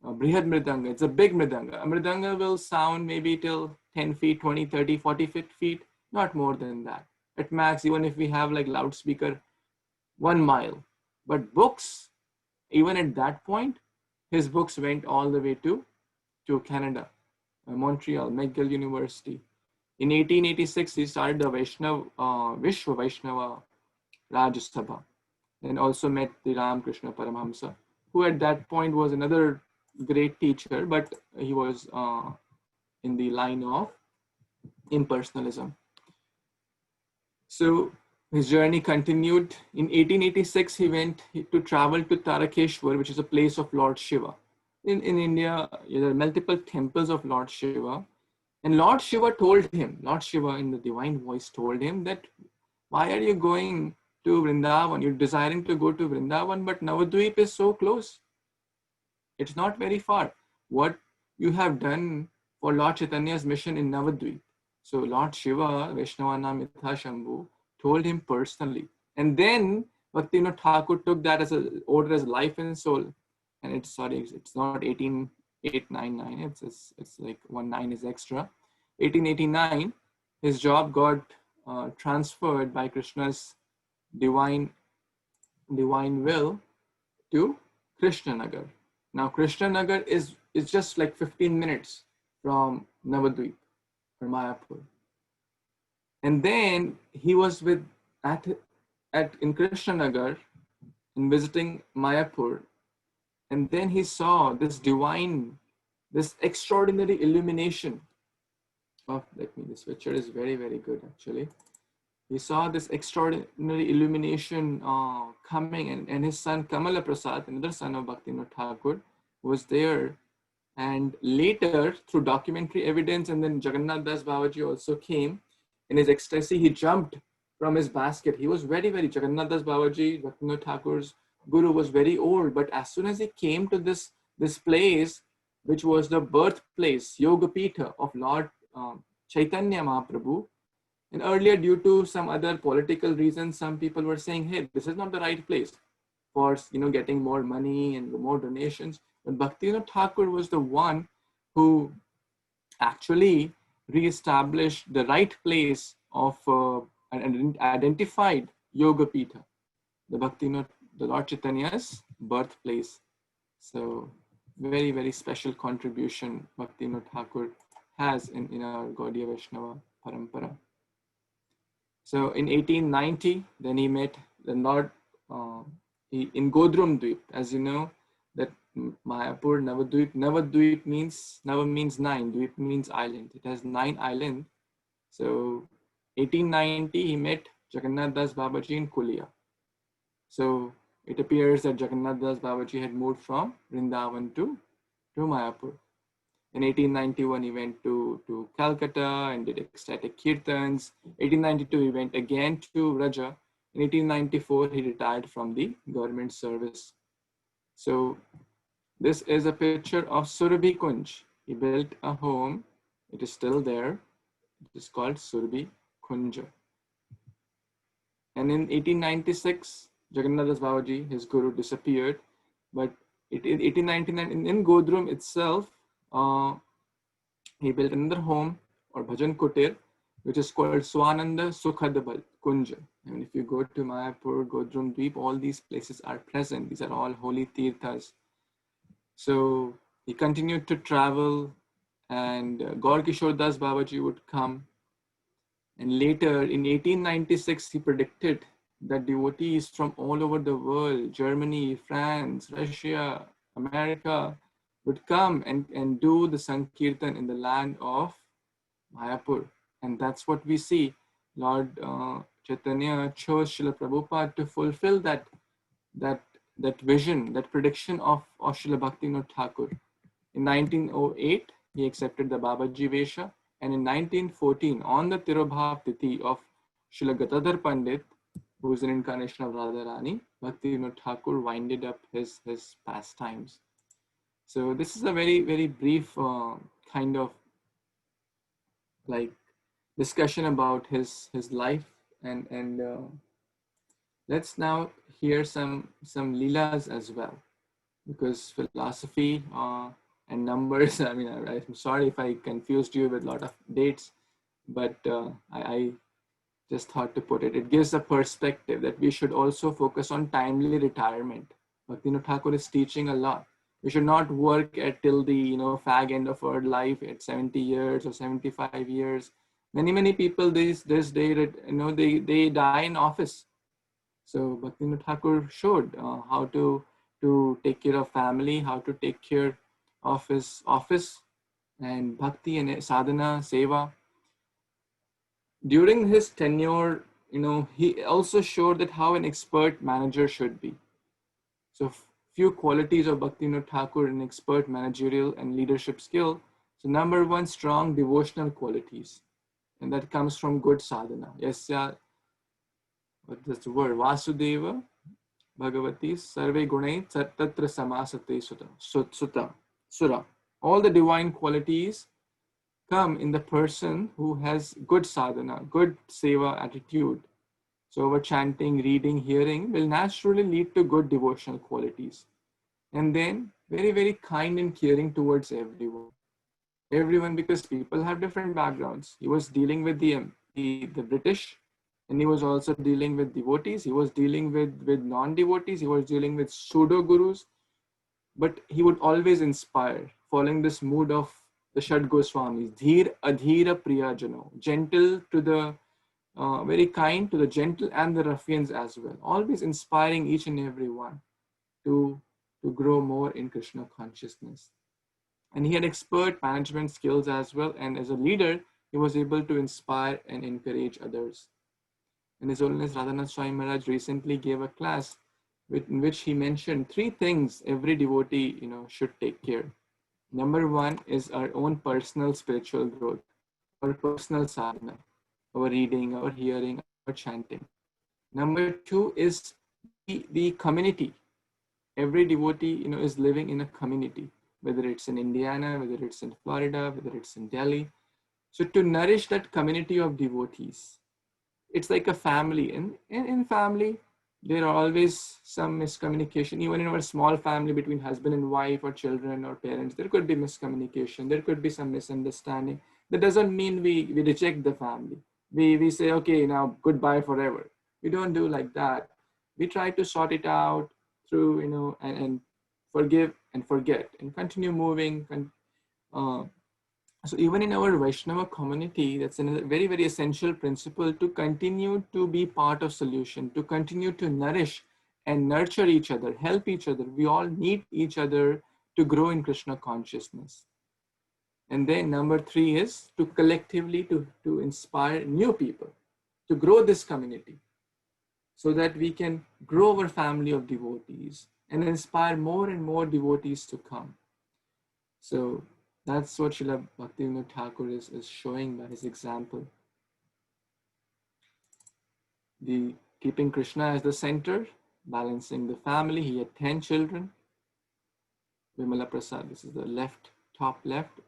Speaker 1: Brihat Mridanga, it's a big Mridanga. A Mridanga will sound maybe till 10 feet, 20, 30, 40 feet, not more than that. At max, even if we have like loudspeaker, 1 mile. But books, even at that point, his books went all the way to Canada, Montreal, McGill University. In 1886, he started the Vishwa Vaishnava Raj Sabha, and also met the Ramakrishna Paramhamsa, who at that point was another great teacher, but he was in the line of impersonalism. So his journey continued. In 1886, he went to travel to Tarakeshwar, which is a place of Lord Shiva. In India, there are multiple temples of Lord Shiva. And Lord Shiva told him, Lord Shiva in the divine voice told him that, why are you going to Vrindavan? You're desiring to go to Vrindavan, but Navadvip is so close. It's not very far. What you have done for Lord Chaitanya's mission in Navadvip. So Lord Shiva, Vaishnava Mitha Shambhu, told him personally. And then Bhaktivinoda Thakur took that as an order as life and soul. And it's not 18899, it's like 19 is extra. 1889, his job got transferred by Krishna's divine will to Krishnanagar. Now Krishnanagar is just like 15 minutes from Navadvip or Mayapur. And then he was in Krishnanagar in visiting Mayapur. And then he saw this extraordinary illumination of, this picture is very, very good actually. He saw this extraordinary illumination coming, and his son Kamala Prasad, another son of Bhaktivinoda Thakur, was there. And later, through documentary evidence, and then Jagannath Das Babaji also came. In his ecstasy, he jumped from his basket. He was very, very, Jagannath Das Babaji, Bhaktivinoda Thakur's guru, was very old. But as soon as he came to this place, which was the birthplace, Yoga Pitha of Lord Chaitanya Mahaprabhu, and earlier, due to some other political reasons, some people were saying, hey, this is not the right place. for getting more money and more donations. But Bhaktivinoda Thakur was the one who actually re-established the right place of and identified Yoga Pitha, the Lord Chaitanya's birthplace. So very, very special contribution Bhaktivinoda Thakur has in our Gaudiya Vaishnava Parampara. So in 1890, then he met the Lord in Godrum Dweep. As you know, that Mayapur, Navadweep means, Nava means 9, Dweep means island. It has 9 islands. So 1890, he met Jagannath Das Babaji in Kulia. So it appears that Jagannath Das Babaji had moved from Vrindavan to Mayapur. In 1891, he went to Calcutta and did ecstatic kirtans. 1892, he went again to Raja. In 1894, he retired from the government service. So this is a picture of Surabhi Kunj. He built a home. It is still there. It is called Surabhi Kunja. And in 1896, Jagannath Das Babaji, his guru, disappeared. But in 1899, in Godrum itself, he built another home or Bhajan Kutir, which is called Swananda Sukhadabal Kunja. I mean, if you go to Mayapur, Godrum Dweep, all these places are present. These are all holy tirthas. So he continued to travel, and Gaur Kishore Das Babaji would come. And later in 1896, he predicted that devotees from all over the world, Germany, France, Russia, America, would come and do the Sankirtan in the land of Mayapur. And that's what we see. Lord Chaitanya chose Srila Prabhupada to fulfill that vision, that prediction of Srila Bhaktivinoda Thakur. In 1908, he accepted the Babaji Vesha. And in 1914, on the Tirobhav Tithi of Srila Gadadhar Pandit, who is an incarnation of Radharani, Bhaktivinoda Thakur winded up his pastimes. So this is a very, very brief kind of like discussion about his life, and let's now hear some leelas as well, because philosophy and numbers, I mean, I'm sorry if I confused you with a lot of dates, but I just thought to put it. It gives a perspective that we should also focus on timely retirement. Bhaktivinoda Thakur is teaching a lot. We should not work till the fag end of our life at 70 years or 75 years. Many people this day they die in office. So Bhaktivinoda Thakur showed how to take care of family, how to take care of his office and bhakti and sadhana, seva. During his tenure, he also showed that how an expert manager should be. So few qualities of Bhaktivinoda Thakur in expert managerial and leadership skill. So number one, strong devotional qualities. And that comes from good sadhana. Yasya, what's the word? Vasudeva Bhagavati Sarve Gunai Tatra Samasate Sura. All the divine qualities come in the person who has good sadhana, good seva attitude. So our chanting, reading, hearing will naturally lead to good devotional qualities. And then very, very kind and caring towards everyone. Everyone, because people have different backgrounds. He was dealing with the British, and he was also dealing with devotees. He was dealing with non-devotees. He was dealing with pseudo-gurus. But he would always inspire, following this mood of the Shad Goswamis. Dhir adhira priyajano. Gentle to the very kind to the gentle and the ruffians as well, always inspiring each and every one to grow more in Krishna consciousness. And he had expert management skills as well, and as a leader, he was able to inspire and encourage others. And His Holiness Radhanath Swami Maharaj recently gave a class in which he mentioned 3 things every devotee should take care. Number 1 is our own personal spiritual growth, our personal sadhana, our reading, our hearing, our chanting. Number 2 is the community. Every devotee, is living in a community, whether it's in Indiana, whether it's in Florida, whether it's in Delhi. So to nourish that community of devotees, it's like a family. And in family, there are always some miscommunication, even in our small family between husband and wife or children or parents. There could be miscommunication. There could be some misunderstanding. That doesn't mean we reject the family. We say, okay, now goodbye forever. We don't do like that. We try to sort it out through, and forgive and forget and continue moving. So even in our Vaishnava community, that's a very, very essential principle to continue to be part of solution, to continue to nourish and nurture each other, help each other. We all need each other to grow in Krishna consciousness. And then number 3 is to collectively to inspire new people, to grow this community so that we can grow our family of devotees and inspire more and more devotees to come. So that's what Srila Bhaktivinoda Thakur is showing by his example. Keeping Krishna as the center, balancing the family. He had 10 children. Vimala Prasad, this is the top left,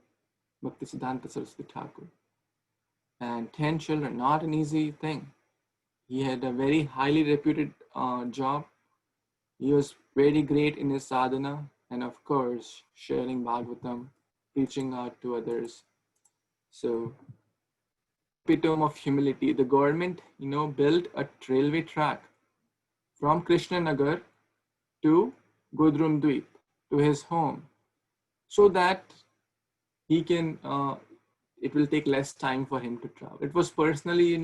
Speaker 1: Bhaktisiddhanta Saraswati Thakur. And 10 children, not an easy thing. He had a very highly reputed job. He was very great in his sadhana, and of course, sharing Bhagavatam, reaching out to others. So, epitome of humility. The government, built a railway track from Krishnanagar to Gudrum Dweep, to his home, so that he can, it will take less time for him to travel. It was personally,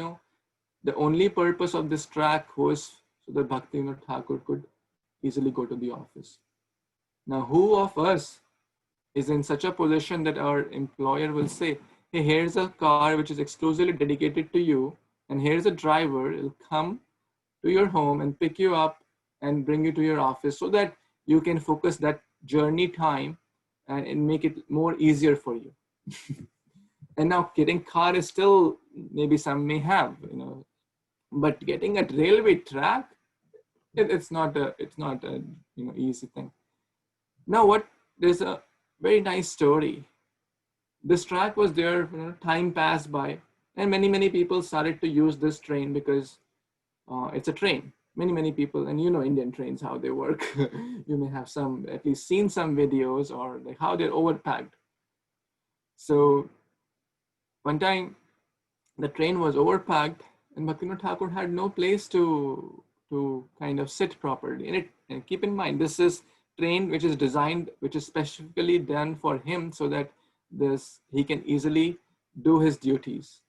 Speaker 1: the only purpose of this track was so that Bhaktivinoda Thakur could easily go to the office. Now, who of us is in such a position that our employer will say, hey, here's a car which is exclusively dedicated to you, and here's a driver, he'll come to your home and pick you up and bring you to your office so that you can focus that journey time and make it more easier for you. And now getting car is still, maybe some may have, but getting a railway track, it's not a easy thing. Now there's a very nice story. This track was there, time passed by, and many people started to use this train because it's a train. Many people, and Indian trains, how they work. You may have at least seen some videos or like how they're overpacked. So one time the train was overpacked and Bhaktivinoda Thakur had no place to kind of sit properly. And keep in mind, this is train which is designed, which is specifically done for him so that he can easily do his duties.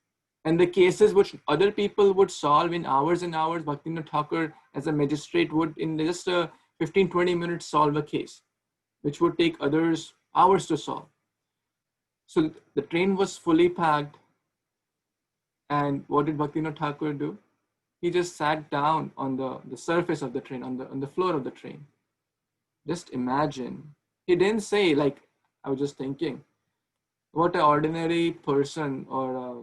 Speaker 1: And the cases which other people would solve in hours and hours, Bhaktivinoda Thakur as a magistrate would in just 15-20 minutes solve a case, which would take others hours to solve. So the train was fully packed. And what did Bhaktivinoda Thakur do? He just sat down on the surface of the train, on the floor of the train. Just imagine. He didn't say, like, I was just thinking, what an ordinary person or a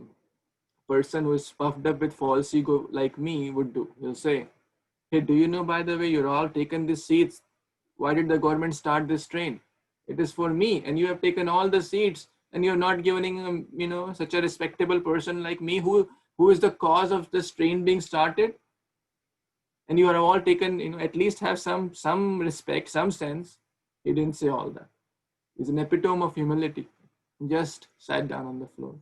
Speaker 1: person who is puffed up with false ego like me would do. He'll say, hey, do you know, by the way, you're all taken these seats. Why did the government start this train? It is for me, and you have taken all the seats, and you're not giving such a respectable person like me who is the cause of this train being started. And you are all taken, at least have some respect, some sense. He didn't say all that. He's an epitome of humility. Just sat down on the floor.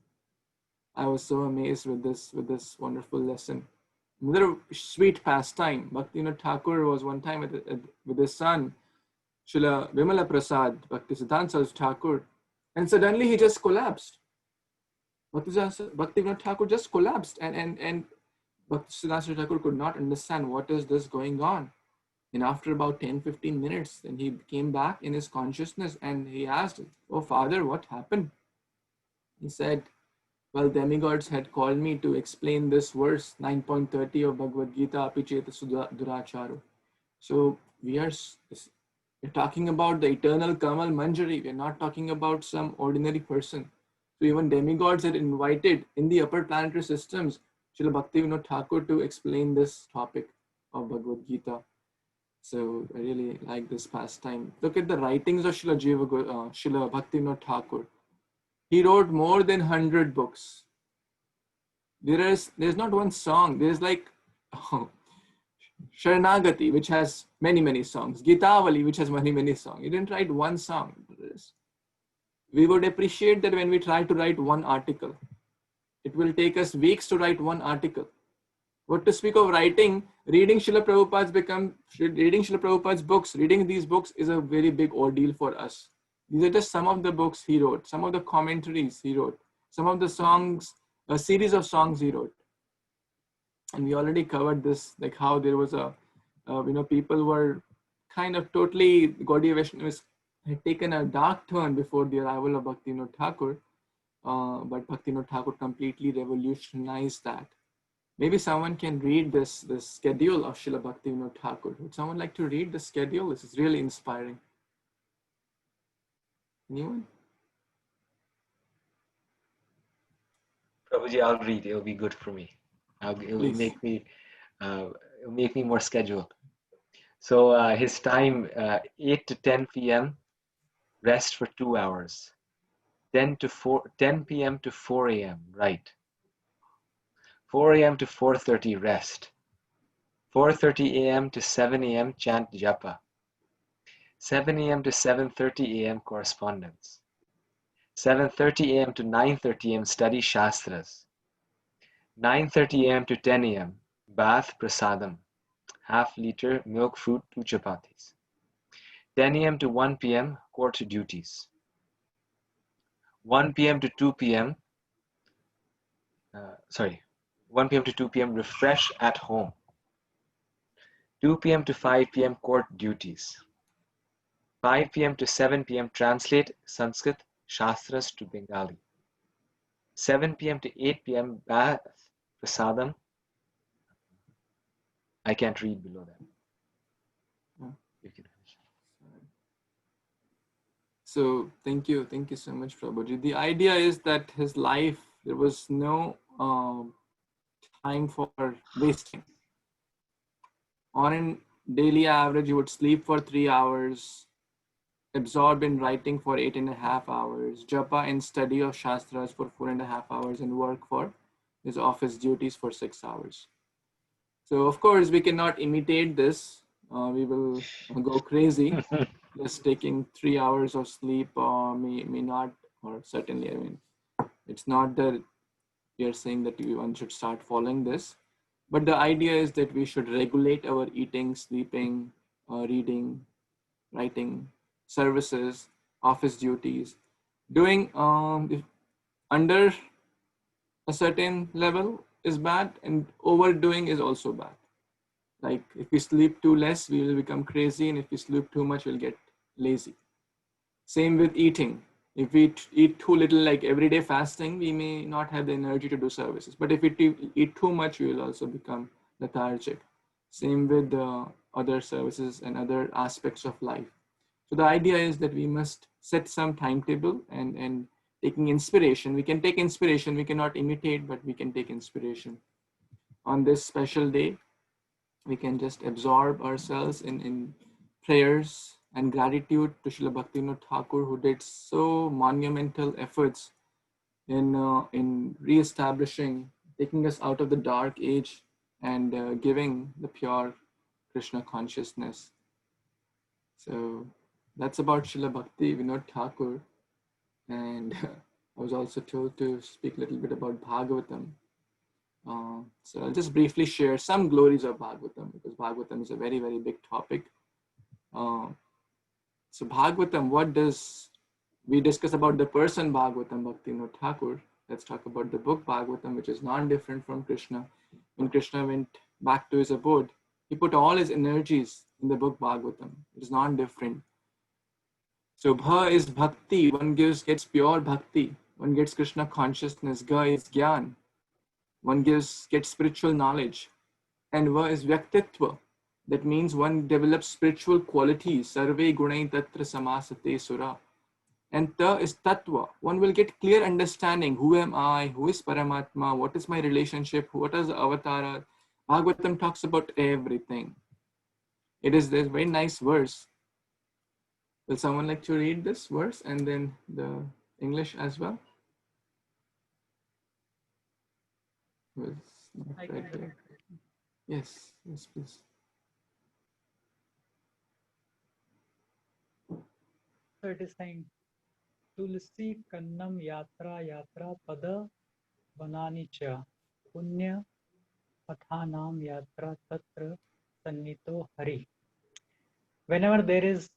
Speaker 1: I was so amazed with this wonderful lesson. Another sweet pastime. Bhaktivinoda Thakur was one time with his son, Srila Vimala Prasad, Bhaktisiddhanta Saraswati Thakur, and suddenly he just collapsed. Bhaktivinoda Thakur just collapsed, and Bhaktisiddhanta Thakur could not understand what is this going on. And after about 10-15 minutes, then he came back in his consciousnus and he asked, oh Father, what happened? He said, well, demigods had called me to explain this verse 9.30 of Bhagavad Gita, Apicheta Duracharo. So we're talking about the eternal Kamal Manjari. We're not talking about some ordinary person. So even demigods had invited in the upper planetary systems Srila Bhaktivinoda Thakur to explain this topic of Bhagavad Gita. So I really like this pastime. Look at the writings of Srila Bhaktivinoda Thakur. He wrote more than 100 books. There's not one song. There's like Sharanagati, which has many, many songs. Gitavali, which has many, many songs. He didn't write one song. We would appreciate that when we try to write one article. It will take us weeks to write one article. What to speak of writing, reading Srila Prabhupada's books, reading these books is a very big ordeal for us. These are just some of the books he wrote, some of the commentaries he wrote, some of the songs, a series of songs he wrote. And we already covered this, like how there was people were kind of totally, Gaudiya Vaishnavis had taken a dark turn before the arrival of Bhaktivinoda Thakur, but Bhaktivinoda Thakur completely revolutionized that. Maybe someone can read the schedule of Srila Bhaktivinoda Thakur. Would someone like to read the schedule? This is really inspiring. Anyone?
Speaker 2: Prabhuji, I'll read. It'll be good for me. It'll make me more scheduled. So his time, 8 to 10 p.m., rest for 2 hours. 10 p.m. to 4 a.m., right. 4 a.m. to 4:30, rest. 4:30 a.m. to 7 a.m., chant japa. 7 a.m. to 7:30 a.m., correspondence. 7:30 a.m. to 9:30 a.m., study shastras. 9:30 a.m. to 10 a.m., bath prasadam, half liter milk, fruit, 2 chapatis. 10 a.m. to 1 p.m., court duties. 1 p.m. to 2 p.m., 1 p.m. to 2 p.m., refresh at home. 2 p.m. to 5 p.m., court duties. 5 p.m. to 7 p.m., translate Sanskrit Shastras to Bengali. 7 p.m. to 8 p.m., bath, prasadam. I can't read below that. You can finish.
Speaker 1: So thank you so much, Prabhuji. The idea is that his life, there was no time for wasting. On a daily average, he would sleep for 3 hours, absorb in writing for 8.5 hours, japa and study of shastras for 4.5 hours, and work for his office duties for 6 hours. So of course we cannot imitate this. We will go crazy. Just taking 3 hours of sleep may not, or certainly, I mean, it's not that we are saying that one should start following this, but the idea is that we should regulate our eating, sleeping, reading, writing, services, office duties. Doing under a certain level is bad, and overdoing is also bad. Like if we sleep too less, we will become crazy, and if we sleep too much, we'll get lazy. Same with eating. If we eat too little, like everyday fasting, we may not have the energy to do services. But if we eat too much, we will also become lethargic. Same with other services and other aspects of life. So the idea is that we must set some timetable and taking inspiration. We can take inspiration. We cannot imitate, but we can take inspiration. On this special day, we can just absorb ourselves in prayers and gratitude to Srila Bhaktivinoda Thakur, who did so monumental efforts in re-establishing, taking us out of the dark age and giving the pure Krishna consciousness. So that's about Srila Bhaktivinoda Thakur. And I was also told to speak a little bit about Bhagavatam. So I'll just briefly share some glories of Bhagavatam, because Bhagavatam is a very, very big topic. So Bhagavatam, what does, we discuss about the person Bhagavatam, Bhaktivinoda Thakur. Let's talk about the book Bhagavatam, which is non-different from Krishna. When Krishna went back to his abode, he put all his energies in the book Bhagavatam. It is non-different. So Bha is bhakti, one gets pure bhakti, one gets Krishna consciousness. Ga is gyan, one gets spiritual knowledge. And Va is vyaktitva, that means one develops spiritual qualities. Sarve gunai tatra samasate sura. And Ta is tattva, one will get clear understanding. Who am I? Who is Paramatma? What is my relationship? What is the avatara? Bhagavatam talks about everything. There's a very nice verse. Will someone like to read this verse and then the English as well? Right there. Yes, please.
Speaker 5: So it is saying, Tulsi Kannam Yatra Yatra Pada Banani Cha Punya Pathanam Yatra Tatra Sannito Hari. Whenever there is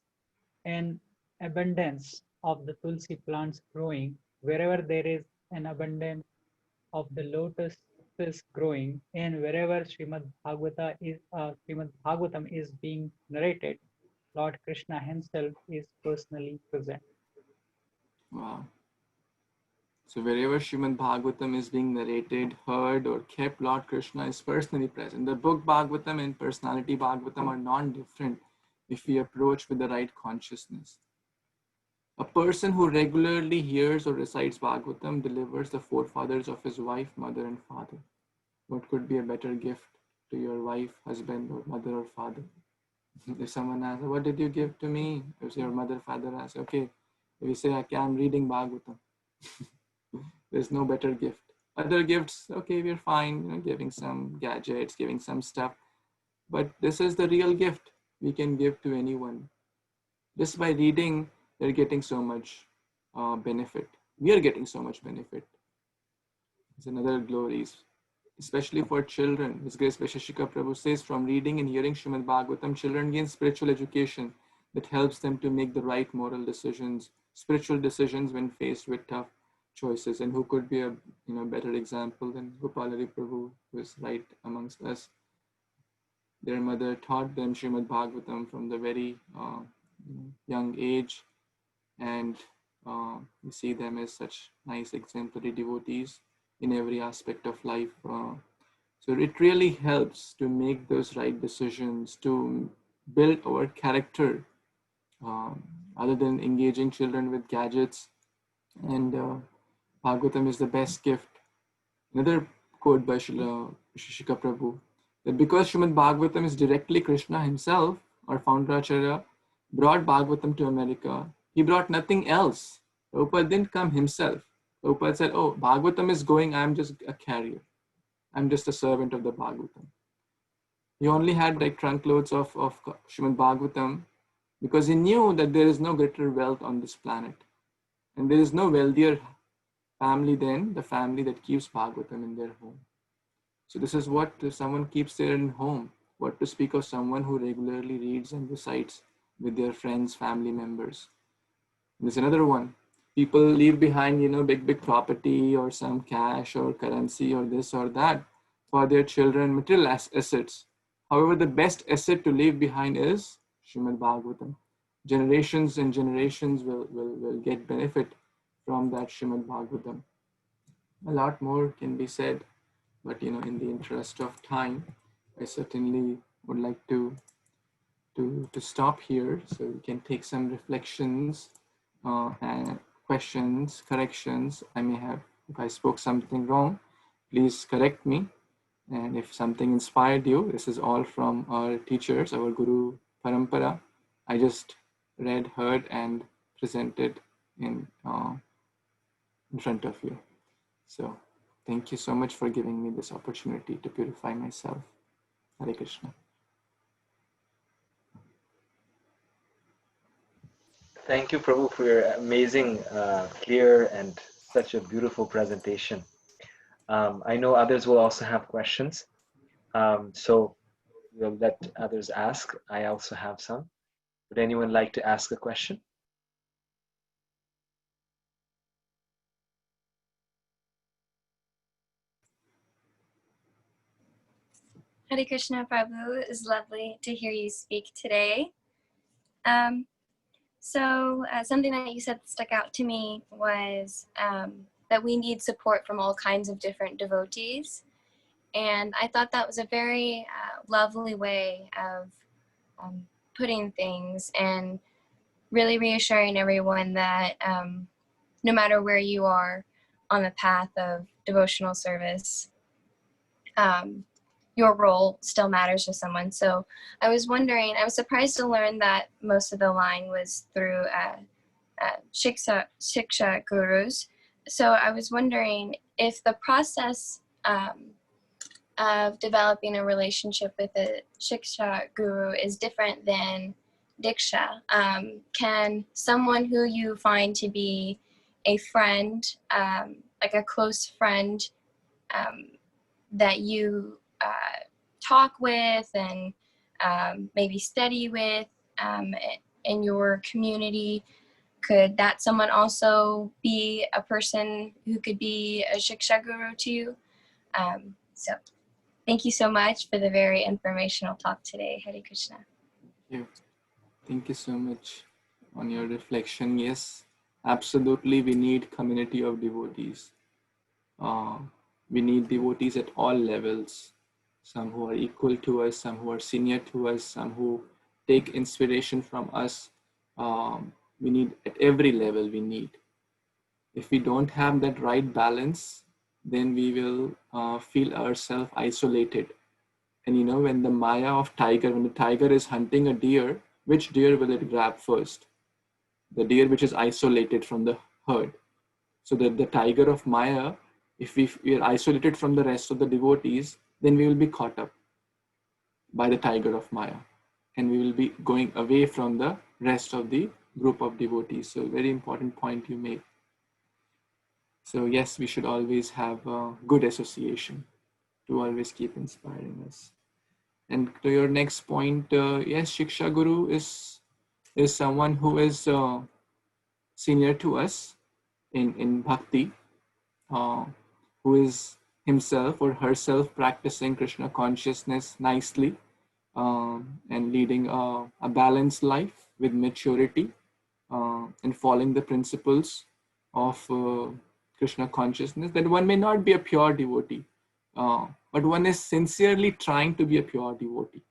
Speaker 5: an abundance of the Tulsi plants growing, wherever there is an abundance of the lotus is growing, and wherever Srimad Bhagavatam is being narrated, Lord Krishna himself is personally present.
Speaker 1: Wow. So wherever Srimad Bhagavatam is being narrated, heard, or kept, Lord Krishna is personally present. The book Bhagavatam and personality Bhagavatam are non-different if we approach with the right consciousness. A person who regularly hears or recites Bhagavatam delivers the forefathers of his wife, mother, and father. What could be a better gift to your wife, husband, or mother or father? If someone asks, what did you give to me? If your mother, father asks, okay, if you say, okay, I'm reading Bhagavatam. There's no better gift. Other gifts, okay, we're fine, giving some gadgets, giving some stuff. But this is the real gift we can give to anyone. Just by reading, they're getting so much benefit. We are getting so much benefit. It's another glories, especially for children. His Grace Vaisheshika Prabhu says, from reading and hearing Srimad Bhagavatam, children gain spiritual education that helps them to make the right moral decisions, spiritual decisions when faced with tough choices. And who could be a better example than Gopalari Prabhu, who is right amongst us. Their mother taught them Srimad Bhagavatam from the very young age, and we see them as such nice exemplary devotees in every aspect of life. So it really helps to make those right decisions, to build our character, other than engaging children with gadgets. And Bhagavatam is the best gift. Another quote by Srila Shishika Prabhu, that because Srimad Bhagavatam is directly Krishna himself, our founder Acharya, brought Bhagavatam to America, he brought nothing else. Prabhupada didn't come himself. Prabhupada said, oh, Bhagavatam is going, I'm just a carrier. I'm just a servant of the Bhagavatam. He only had like trunk loads of Srimad Bhagavatam because he knew that there is no greater wealth on this planet. And there is no wealthier family than the family that keeps Bhagavatam in their home. So this is what someone keeps there in home. What to speak of someone who regularly reads and recites with their friends, family members. There's another one. People leave behind, big property or some cash or currency or this or that for their children, material assets. However, the best asset to leave behind is Srimad Bhagavatam. Generations and generations will get benefit from that Srimad Bhagavatam. A lot more can be said, but in the interest of time, I certainly would like to stop here so we can take some reflections and questions, corrections. I may have, if I spoke something wrong, please correct me. And if something inspired you, this is all from our teachers, our Guru Parampara. I just read, heard, and presented in front of you. So thank you so much for giving me this opportunity to purify myself. Hare Krishna.
Speaker 2: Thank you, Prabhu, for your amazing, clear, and such a beautiful presentation. I know others will also have questions, so we'll let others ask. I also have some. Would anyone like to ask a question?
Speaker 6: Hare Krishna, Prabhu. It is lovely to hear you speak today. Something that you said that stuck out to me was that we need support from all kinds of different devotees. And I thought that was a very lovely way of putting things and really reassuring everyone that no matter where you are on the path of devotional service, your role still matters to someone. So I was wondering, I was surprised to learn that most of the line was through Shiksha gurus. So I was wondering if the process of developing a relationship with a Shiksha guru is different than diksha, can someone who you find to be a friend, like a close friend, that you talk with and maybe study with in your community, could that someone also be a person who could be a Shiksha Guru to you? So thank you so much for the very informational talk today. Hare Krishna.
Speaker 1: Thank you so much on your reflection. Yes, absolutely, we need community of devotees. We need devotees at all levels. Some who are equal to us, some who are senior to us, some who take inspiration from us. We need at every level, we need. If we don't have that right balance, then we will feel ourselves isolated. And you know, when the maya of tiger, when the tiger is hunting a deer, which deer will it grab first? The deer which is isolated from the herd. So that the tiger of maya, if we are isolated from the rest of the devotees, then we will be caught up by the tiger of maya. And we will be going away from the rest of the group of devotees. So very important point you make. So yes, we should always have a good association to always keep inspiring us. And to your next point, yes, Shiksha Guru is someone who is senior to us in bhakti, who is himself or herself practicing Krishna consciousness nicely, and leading a balanced life with maturity, and following the principles of Krishna consciousness, that one may not be a pure devotee, but one is sincerely trying to be a pure devotee.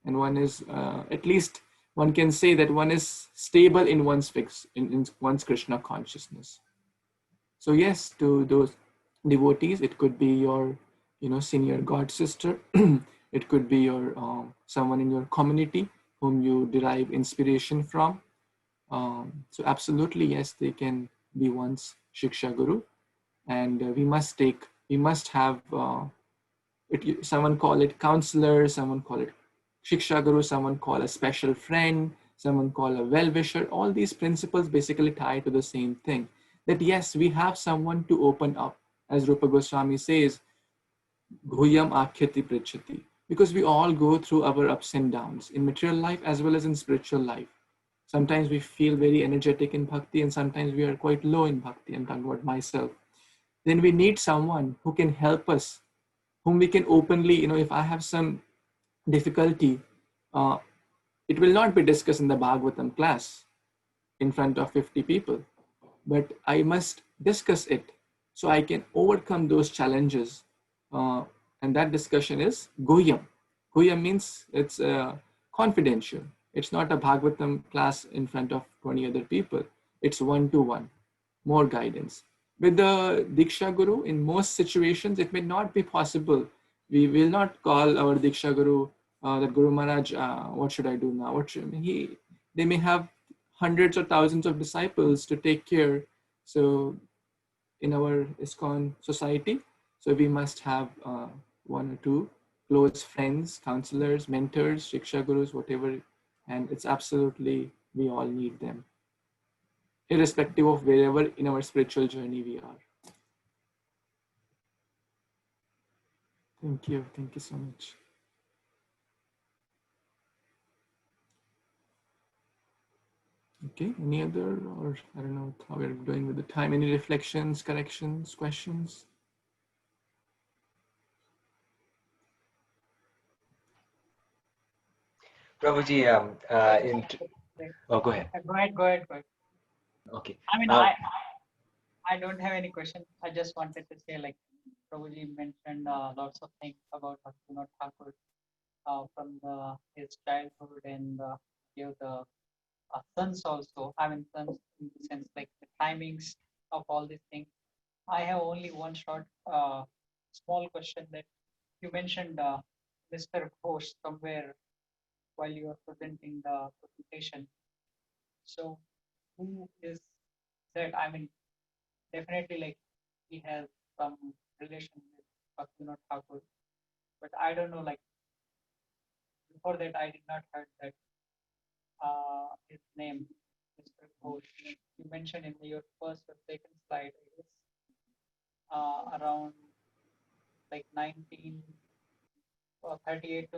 Speaker 1: And one is, at least one can say that one is stable in one's in one's Krishna consciousness. So yes, to those devotees, it could be your, senior god sister. It could be your someone in your community whom you derive inspiration from. So absolutely, yes, they can be one's Shiksha Guru. And we must have, someone call it counselor, someone call it Shiksha Guru, someone call a special friend, someone call a well-wisher. All these principles basically tie to the same thing. That yes, we have someone to open up. As Rupa Goswami says, Bhuyam Akhyati Prichati. Because we all go through our ups and downs in material life as well as in spiritual life. Sometimes we feel very energetic in bhakti and sometimes we are quite low in bhakti. I'm talking about myself. Then we need someone who can help us, whom we can openly, if I have some difficulty, it will not be discussed in the Bhagavatam class in front of 50 people, but I must discuss it so I can overcome those challenges. And that discussion is Guhyam. Guhyam means it's confidential. It's not a Bhagavatam class in front of 20 other people. It's one-to-one, more guidance. With the Diksha Guru, in most situations, it may not be possible. We will not call our Diksha Guru, that Guru Maharaj, what should I do now? They may have hundreds or thousands of disciples to take care. So in our ISKCON society, so we must have one or two close friends, counselors, mentors, Shiksha Gurus, whatever. And it's absolutely, we all need them, irrespective of wherever in our spiritual journey we are. Thank you. Thank you so much. Okay, any other, or I don't know how we're doing with the time. Any reflections, corrections, questions?
Speaker 2: Prabhuji, go ahead.
Speaker 5: Go ahead.
Speaker 2: Okay.
Speaker 5: I mean, I don't have any question. I just wanted to say, like, Prabhuji mentioned lots of things about Bhaktivinoda Thakur from his childhood and gave the sons also. I mean, sons in the sense like the timings of all these things. I have only one short, small question that you mentioned Mr. Ghosh somewhere while you were presenting the presentation. So who is that? I mean, definitely like he has some relation with Bhaktivinoda Thakur, but I don't know, like before that I did not heard that his name, Mr. Ghosh. You mentioned in your first or second slide, I guess, around like 1938 to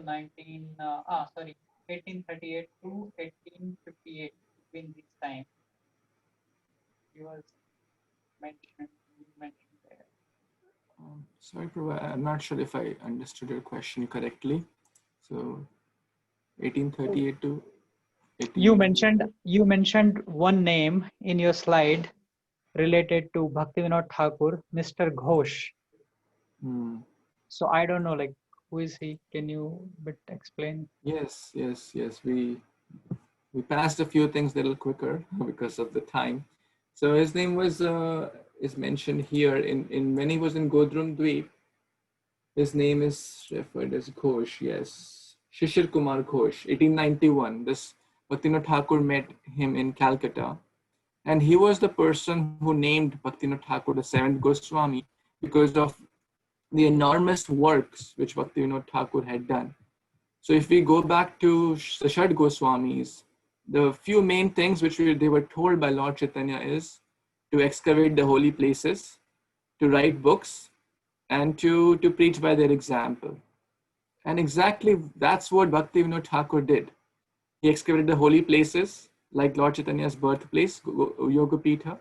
Speaker 5: 1838 to 1858, between this time. He was mentioned there.
Speaker 1: Sorry, Prabhu, I'm not sure if I understood your question correctly. So 1838 to 18...
Speaker 5: You mentioned one name in your slide related to Bhaktivinoda Thakur, Mr. Ghosh. So I don't know, like, who is he? Can you explain?
Speaker 1: Yes. We passed a few things a little quicker because of the time. So his name was is mentioned here in when he was in Godrum Dweep. His name is referred as Ghosh. Yes, Shishir Kumar Ghosh, 1891. This Bhaktivinoda Thakur met him in Calcutta, and he was the person who named Bhaktivinoda Thakur the seventh Goswami because of the enormous works which Bhaktivinoda Thakur had done. So if we go back to the Shad Goswamis, the few main things which they were told by Lord Chaitanya is to excavate the holy places, to write books, and to preach by their example. And exactly that's what Bhaktivinoda Thakur did. He excavated the holy places, like Lord Chaitanya's birthplace, Yogapitha.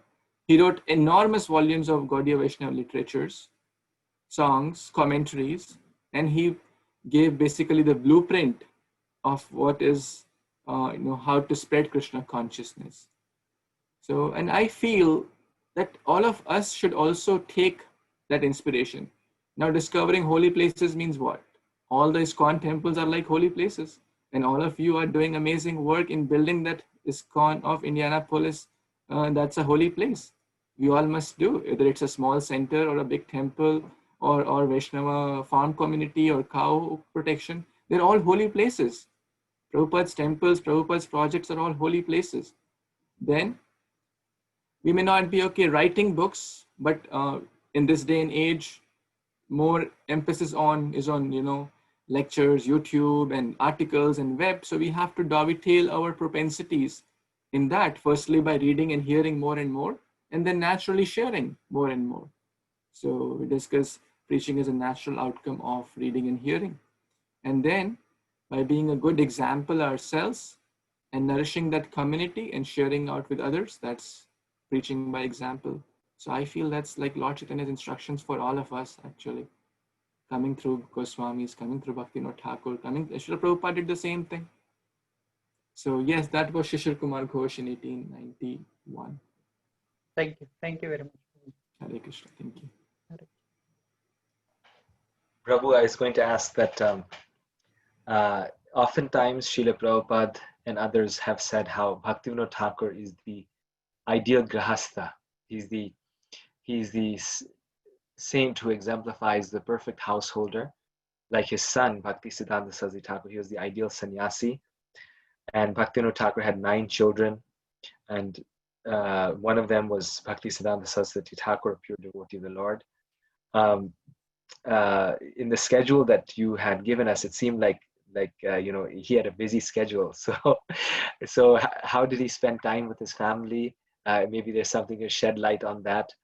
Speaker 1: He wrote enormous volumes of Gaudiya Vaishnava literatures, songs, commentaries, and he gave basically the blueprint of what is, how to spread Krishna consciousness. So, and I feel that all of us should also take that inspiration. Now, discovering holy places means what? All the ISKCON temples are like holy places, and all of you are doing amazing work in building that ISKCON of Indianapolis. That's a holy place. We all must do, whether it's a small center or a big temple or Vaishnava farm community or cow protection. They're all holy places. Prabhupada's temples, Prabhupada's projects are all holy places. Then we may not be writing books, but in this day and age, more emphasis is on lectures, YouTube, and articles and web. So we have to dovetail our propensities in that, firstly by reading and hearing more and more, and then naturally sharing more and more. So we discuss preaching as a natural outcome of reading and hearing. And then by being a good example ourselves and nourishing that community and sharing out with others, that's preaching by example. So I feel that's like Lord Chaitanya's instructions for all of us, actually. Coming through Goswamis, coming through Bhaktivinoda Thakur, Srila Prabhupada did the same thing. So yes, that was Shishir Kumar Ghosh in 1891.
Speaker 5: Thank you very much.
Speaker 1: Hare Krishna, thank you.
Speaker 2: Prabhu, I was going to ask that oftentimes Srila Prabhupada and others have said how Bhaktivinoda Thakur is the ideal grahastha. He's the saint who exemplifies the perfect householder. Like his son, Bhaktisiddhanta Saraswati Thakur, he was the ideal sannyasi. And Bhaktivinoda Thakur had 9 children. And one of them was Bhaktisiddhanta Saraswati Thakur, a pure devotee of the Lord. In the schedule that you had given us, it seemed like he had a busy schedule. So how did he spend time with his family? Maybe there's something to shed light on that,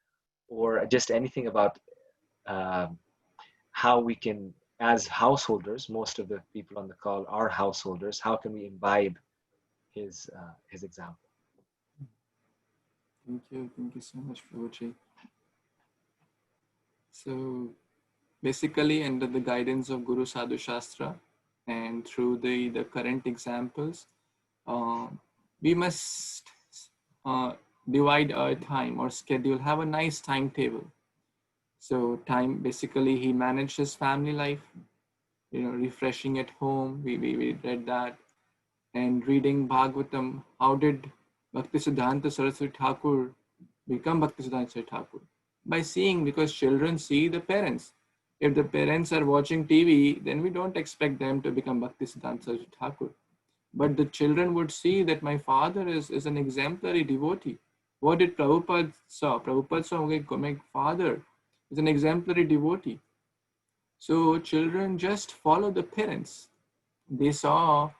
Speaker 2: or just anything about how we can, as householders, most of the people on the call are householders, how can we imbibe his example?
Speaker 1: Thank you so much, Prabhuji. So basically, under the guidance of Guru Sadhu Shastra and through the current examples, we must divide our time or schedule, have a nice timetable. So time, basically he managed his family life, refreshing at home. We read that, and reading Bhagavatam. How did Bhaktisiddhanta Saraswati Thakur become Bhaktisiddhanta Saraswati Thakur? By seeing, because children see the parents. If the parents are watching TV, then we don't expect them to become Bhaktisiddhanta Saraswati Thakur. But the children would see that my father is an exemplary devotee. What did Prabhupada saw? Prabhupada saw, my father is an exemplary devotee. So children just follow the parents. They saw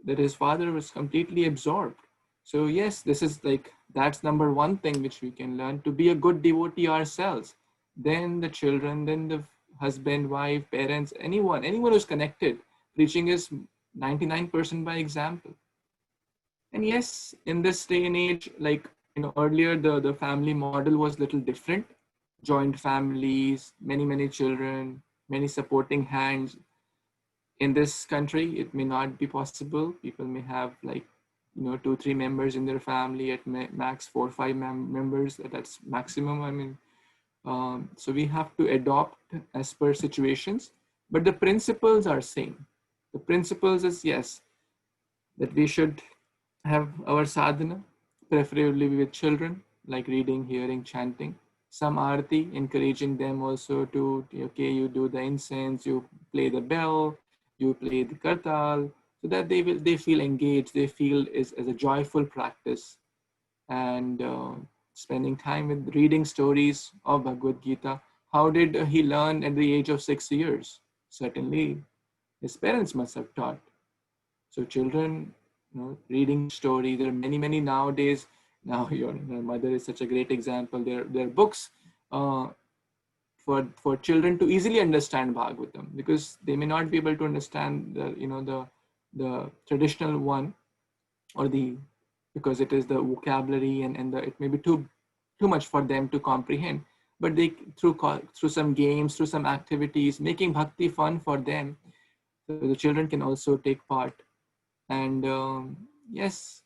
Speaker 1: that his father was completely absorbed. So yes, this is like, that's number one thing which we can learn, to be a good devotee ourselves. Then the children, then the husband, wife, parents, anyone who's connected. Preaching is 99% by example. And yes, in this day and age, like, earlier the family model was little different. Joint families, many children, many supporting hands. In this country, it may not be possible. People may have like, 2-3 members in their family, at max 4-5 members. That's maximum. I mean, so we have to adopt as per situations, but the principles are same. The principles is, yes, that we should have our sadhana, preferably with children, like reading, hearing, chanting. Some arati, encouraging them also to, okay, you do the incense, you play the bell, you play the kartal, so that they feel engaged, they feel is as a joyful practice. And spending time with reading stories of Bhagavad Gita. How did he learn at the age of 6 years? Certainly, his parents must have taught. So children, reading stories. There are many nowadays. Now your mother is such a great example. There are books for children to easily understand Bhagavatam, because they may not be able to understand the traditional one, or because it is the vocabulary and it may be too much for them to comprehend. But they, through some games, through some activities, making bhakti fun for them, so the children can also take part. And yes,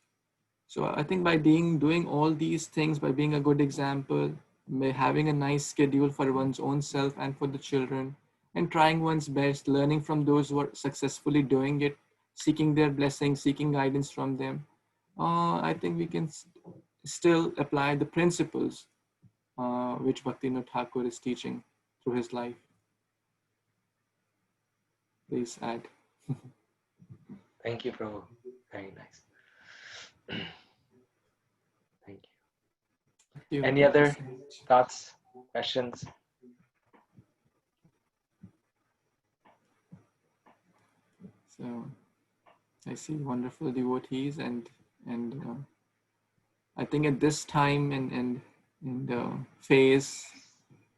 Speaker 1: so I think by doing all these things, by being a good example, by having a nice schedule for one's own self and for the children, and trying one's best, learning from those who are successfully doing it, seeking their blessings, seeking guidance from them, I think we can still apply the principles which Bhaktivinoda Thakur is teaching through his life. Please add.
Speaker 2: Thank you, Prabhu. Very nice. Thank you. Any other thoughts, questions?
Speaker 1: So I see wonderful devotees, and I think at this time and in the phase,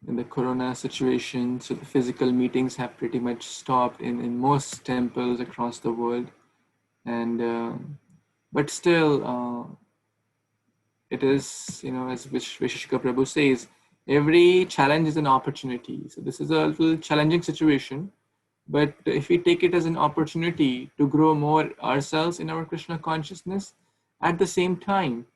Speaker 1: in the corona situation, so the physical meetings have pretty much stopped in most temples across the world. And but still, it is, as Vishishka Prabhu says, every challenge is an opportunity. So this is a little challenging situation, but if we take it as an opportunity to grow more ourselves in our Krishna consciousness, at the same time,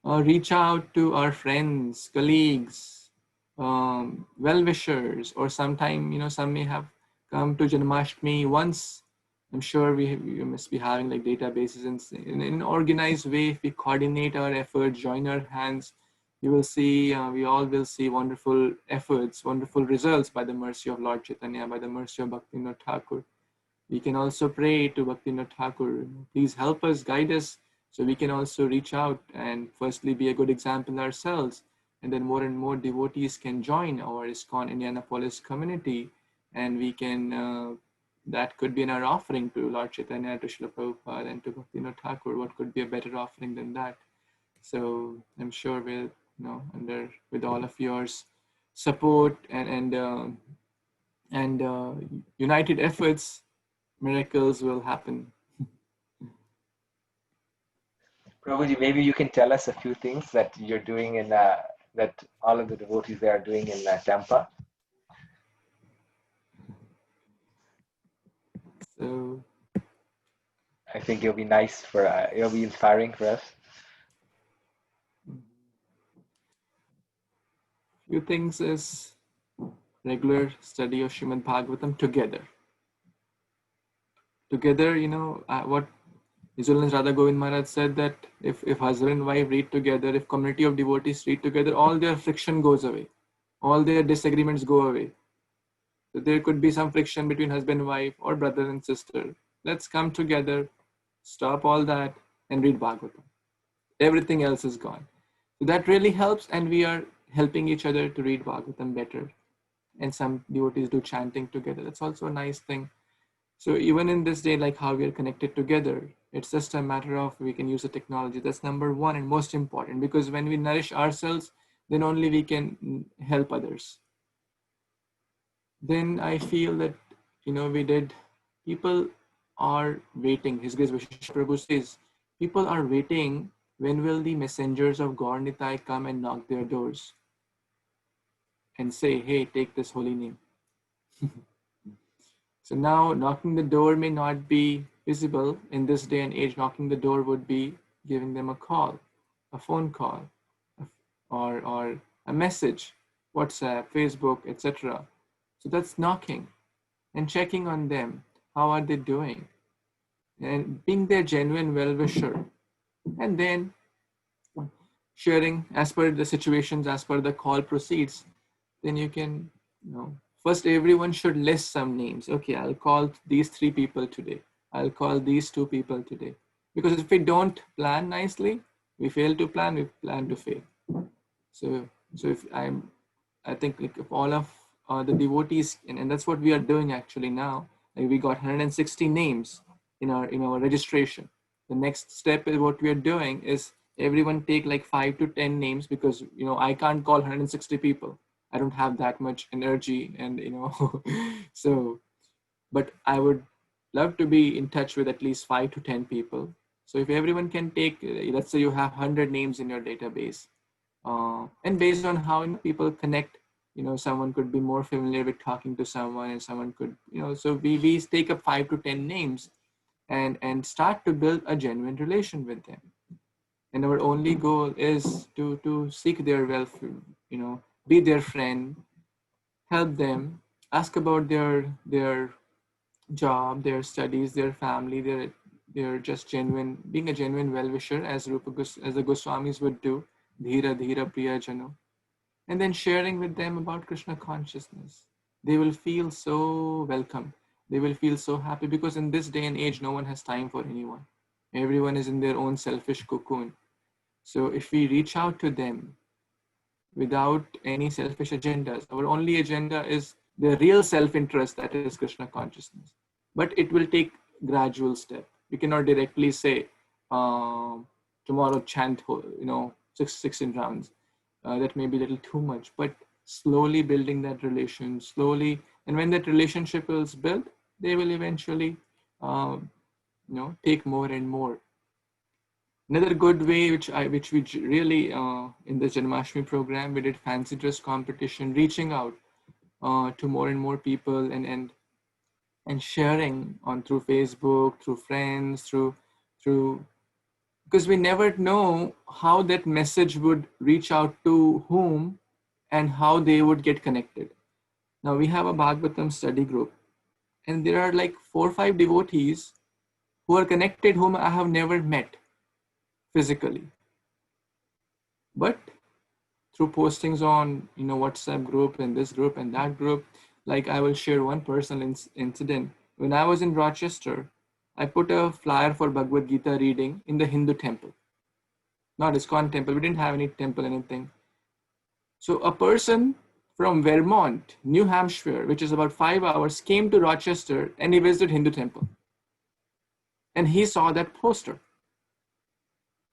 Speaker 1: reach out to our friends, colleagues, well-wishers, or sometime, some may have come to Janmashtami once. I'm sure we must be having like databases in an organized way. If we coordinate our efforts, join our hands, you will see, we all will see wonderful efforts, wonderful results by the mercy of Lord Chaitanya, by the mercy of Bhaktivinoda Thakur. We can also pray to Bhaktivinoda Thakur, please help us, guide us, so we can also reach out and firstly be a good example ourselves, and then more and more devotees can join our ISKCON Indianapolis community, and we can, that could be in our offering to Lord Chaitanya, to Srila Prabhupada, and to Bhaktivinoda Thakur. What could be a better offering than that? So I'm sure we'll, with all of yours support and united efforts, miracles will happen.
Speaker 2: Prabhuji, maybe you can tell us a few things that you're doing in that all of the devotees there are doing in Tampa.
Speaker 1: So
Speaker 2: I think it'll be nice for it'll be inspiring for us.
Speaker 1: few things is regular study of Srimad Bhagavatam together. Together, what His Holiness Radha Govind Maharaj said, that if husband and wife read together, if community of devotees read together, all their friction goes away. All their disagreements go away. So there could be some friction between husband and wife or brother and sister. Let's come together, stop all that, and read Bhagavatam. Everything else is gone. So that really helps, and we are helping each other to read Bhagavatam better. And some devotees do chanting together. That's also a nice thing. So even in this day, like how we are connected together, It's just a matter of we can use the technology. That's number one and most important, because when we nourish ourselves, then only we can help others. Then I feel that, people are waiting. His Grace Vishisha Prabhu says, people are waiting, when will the messengers of Gaur Nitai come and knock their doors and say, hey, take this holy name. So now knocking the door may not be visible in this day and age. Knocking the door would be giving them a call, a phone call, or a message, WhatsApp, Facebook, etc. So that's knocking and checking on them. How are they doing? And being their genuine well-wisher. And then sharing as per the situations, as per the call proceeds, then you can, first everyone should list some names. Okay, I'll call these 3 people today. I'll call these 2 people today. Because if we don't plan nicely, we fail to plan, we plan to fail. So if I think like if all of the devotees, and that's what we are doing actually now. Like we got 160 names in our registration. The next step is what we are doing is everyone take like 5 to 10 names, because I can't call 160 people. I don't have that much energy, and so, but I would love to be in touch with at least 5 to 10 people. So if everyone can take, let's say you have 100 names in your database, and based on how people connect, someone could be more familiar with talking to someone, and someone could, so we take up 5 to 10 names and start to build a genuine relation with them. And our only goal is to seek their welfare, be their friend, help them, ask about their job, their studies, their family, their just being a genuine well-wisher, as as the Goswamis would do, dhira dhira priya jano, and then sharing with them about Krishna consciousness. They will feel so welcome. They will feel so happy, because in this day and age, no one has time for anyone. Everyone is in their own selfish cocoon. So if we reach out to them without any selfish agendas, our only agenda is the real self-interest, that is Krishna consciousness. But it will take gradual step. We cannot directly say, tomorrow chant, 16 rounds. That may be a little too much, but slowly building that relation, slowly. And when that relationship is built, they will eventually, take more and more. Another good way, which we really, in the Janmashtami program, we did fancy dress competition, reaching out to more and more people, and sharing through Facebook, through friends, through, because we never know how that message would reach out to whom and how they would get connected. Now we have a Bhagavatam study group, and there are like 4 or 5 devotees who are connected whom I have never met physically. But through postings on, WhatsApp group and this group and that group, like I will share one personal incident. When I was in Rochester, I put a flyer for Bhagavad Gita reading in the Hindu temple, not ISKCON temple. We didn't have any temple, anything. So a person from Vermont, New Hampshire, which is about 5 hours, came to Rochester and he visited Hindu temple. And he saw that poster.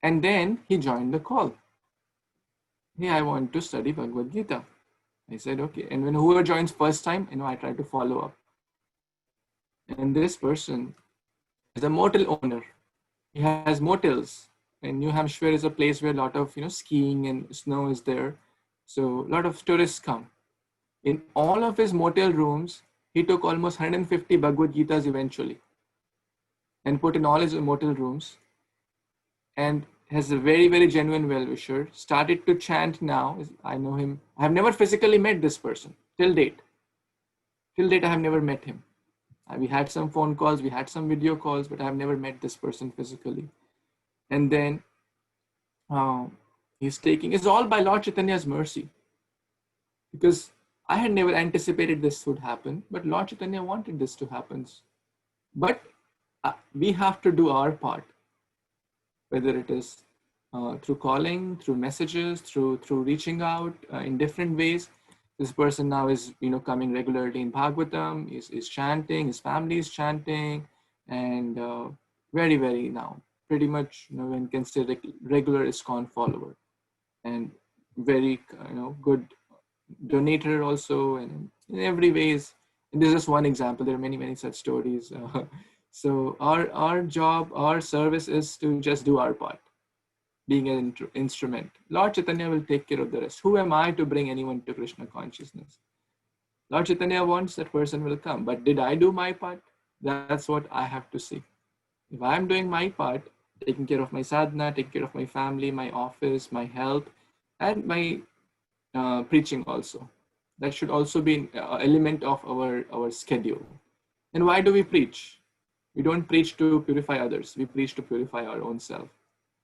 Speaker 1: And then he joined the call. Hey, I want to study Bhagavad Gita. I said, okay. And when whoever joins first time, I try to follow up. And this person is a motel owner. He has motels. And New Hampshire is a place where a lot of, skiing and snow is there. So a lot of tourists come. In all of his motel rooms, he took almost 150 Bhagavad Gitas eventually and put in all his motel rooms, and has a very, very genuine well-wisher, started to chant now. I know him. I have never physically met this person till date. Till date, I have never met him. We had some phone calls, we had some video calls, but I have never met this person physically. And then it's all by Lord Chaitanya's mercy. Because I had never anticipated this would happen, but Lord Chaitanya wanted this to happen. But we have to do our part, whether it is through calling, through messages, through reaching out in different ways. This person now is, coming regularly in Bhagavatam, is chanting, his family is chanting, and very, very now, pretty much, one can say regular ISKCON follower, and very, good donator also, and in every ways. And this is just one example. There are many, many such stories. So our job, our service is to just do our part, being an instrument. Lord Chaitanya will take care of the rest. Who am I to bring anyone to Krishna consciousness? Lord Chaitanya wants, that person will come. But did I do my part? That's what I have to see. If I'm doing my part, taking care of my sadhana, taking care of my family, my office, my health, and my preaching also. That should also be an element of our schedule. And why do we preach? We don't preach to purify others. We preach to purify our own self.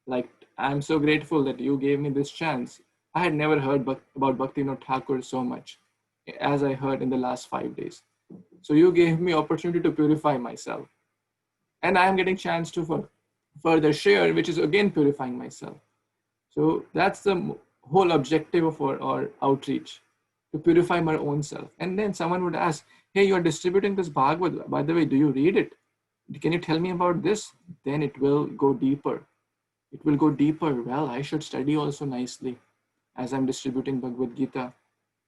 Speaker 1: Like, I'm so grateful that you gave me this chance. I had never heard about Bhaktivinoda Thakur so much as I heard in the last 5 days. So you gave me opportunity to purify myself. And I am getting chance to further share, which is again purifying myself. So that's the whole objective of our outreach, to purify my own self. And then someone would ask, hey, you're distributing this Bhagavad. By the way, do you read it? Can you tell me about this? Then it will go deeper. It will go deeper. Well, I should study also nicely as I'm distributing Bhagavad Gita.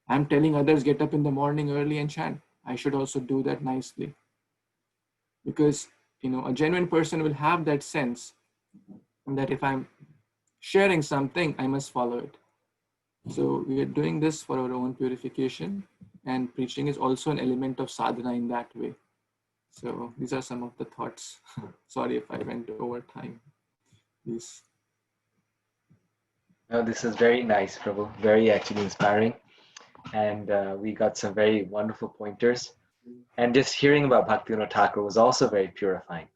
Speaker 1: I'm telling others, get up in the morning early and chant. I should also do that nicely. Because, a genuine person will have that sense that if I'm sharing something, I must follow it. So we are doing this for our own purification, and preaching is also an element of sadhana in that way. So these are some of the thoughts. Sorry if I went over time. Please.
Speaker 2: No, this is very nice, Prabhu. Very actually inspiring. And we got some very wonderful pointers. And just hearing about Bhaktivinoda Thakur was also very purifying.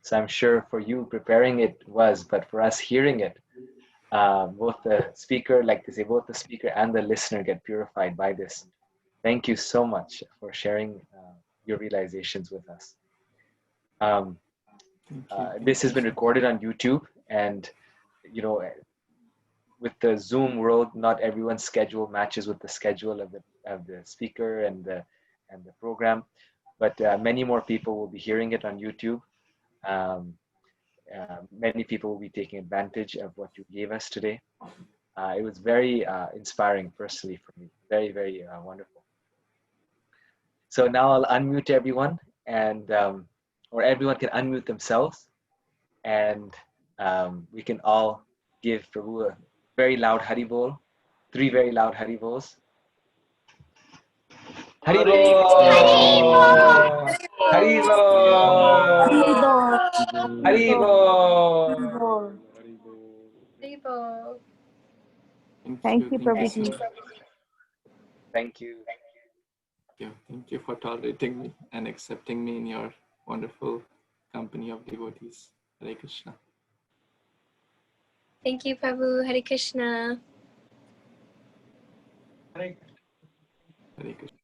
Speaker 2: So I'm sure for you preparing it was, but for us hearing it, both the speaker, like they say, both the speaker and the listener get purified by this. Thank you so much for sharing your realizations with us. This has been recorded on YouTube, and with the Zoom world, not everyone's schedule matches with the schedule of the speaker and the program, but many more people will be hearing it on YouTube. Many people will be taking advantage of what you gave us today. It was very inspiring personally for me. Very, very wonderful. So now I'll unmute everyone, and or everyone can unmute themselves, and we can all give Prabhu a very loud Hari Bol, 3 very loud Hari Bols. Hari Bol! Hari Bol! Hari Bol!
Speaker 6: People.
Speaker 4: Thank you, Prabhuji.
Speaker 2: Thank you.
Speaker 1: Thank you for tolerating me and accepting me in your wonderful company of devotees. Hare Krishna.
Speaker 6: Thank you, Prabhu. Hare Krishna.
Speaker 5: Hare
Speaker 1: Hare Krishna.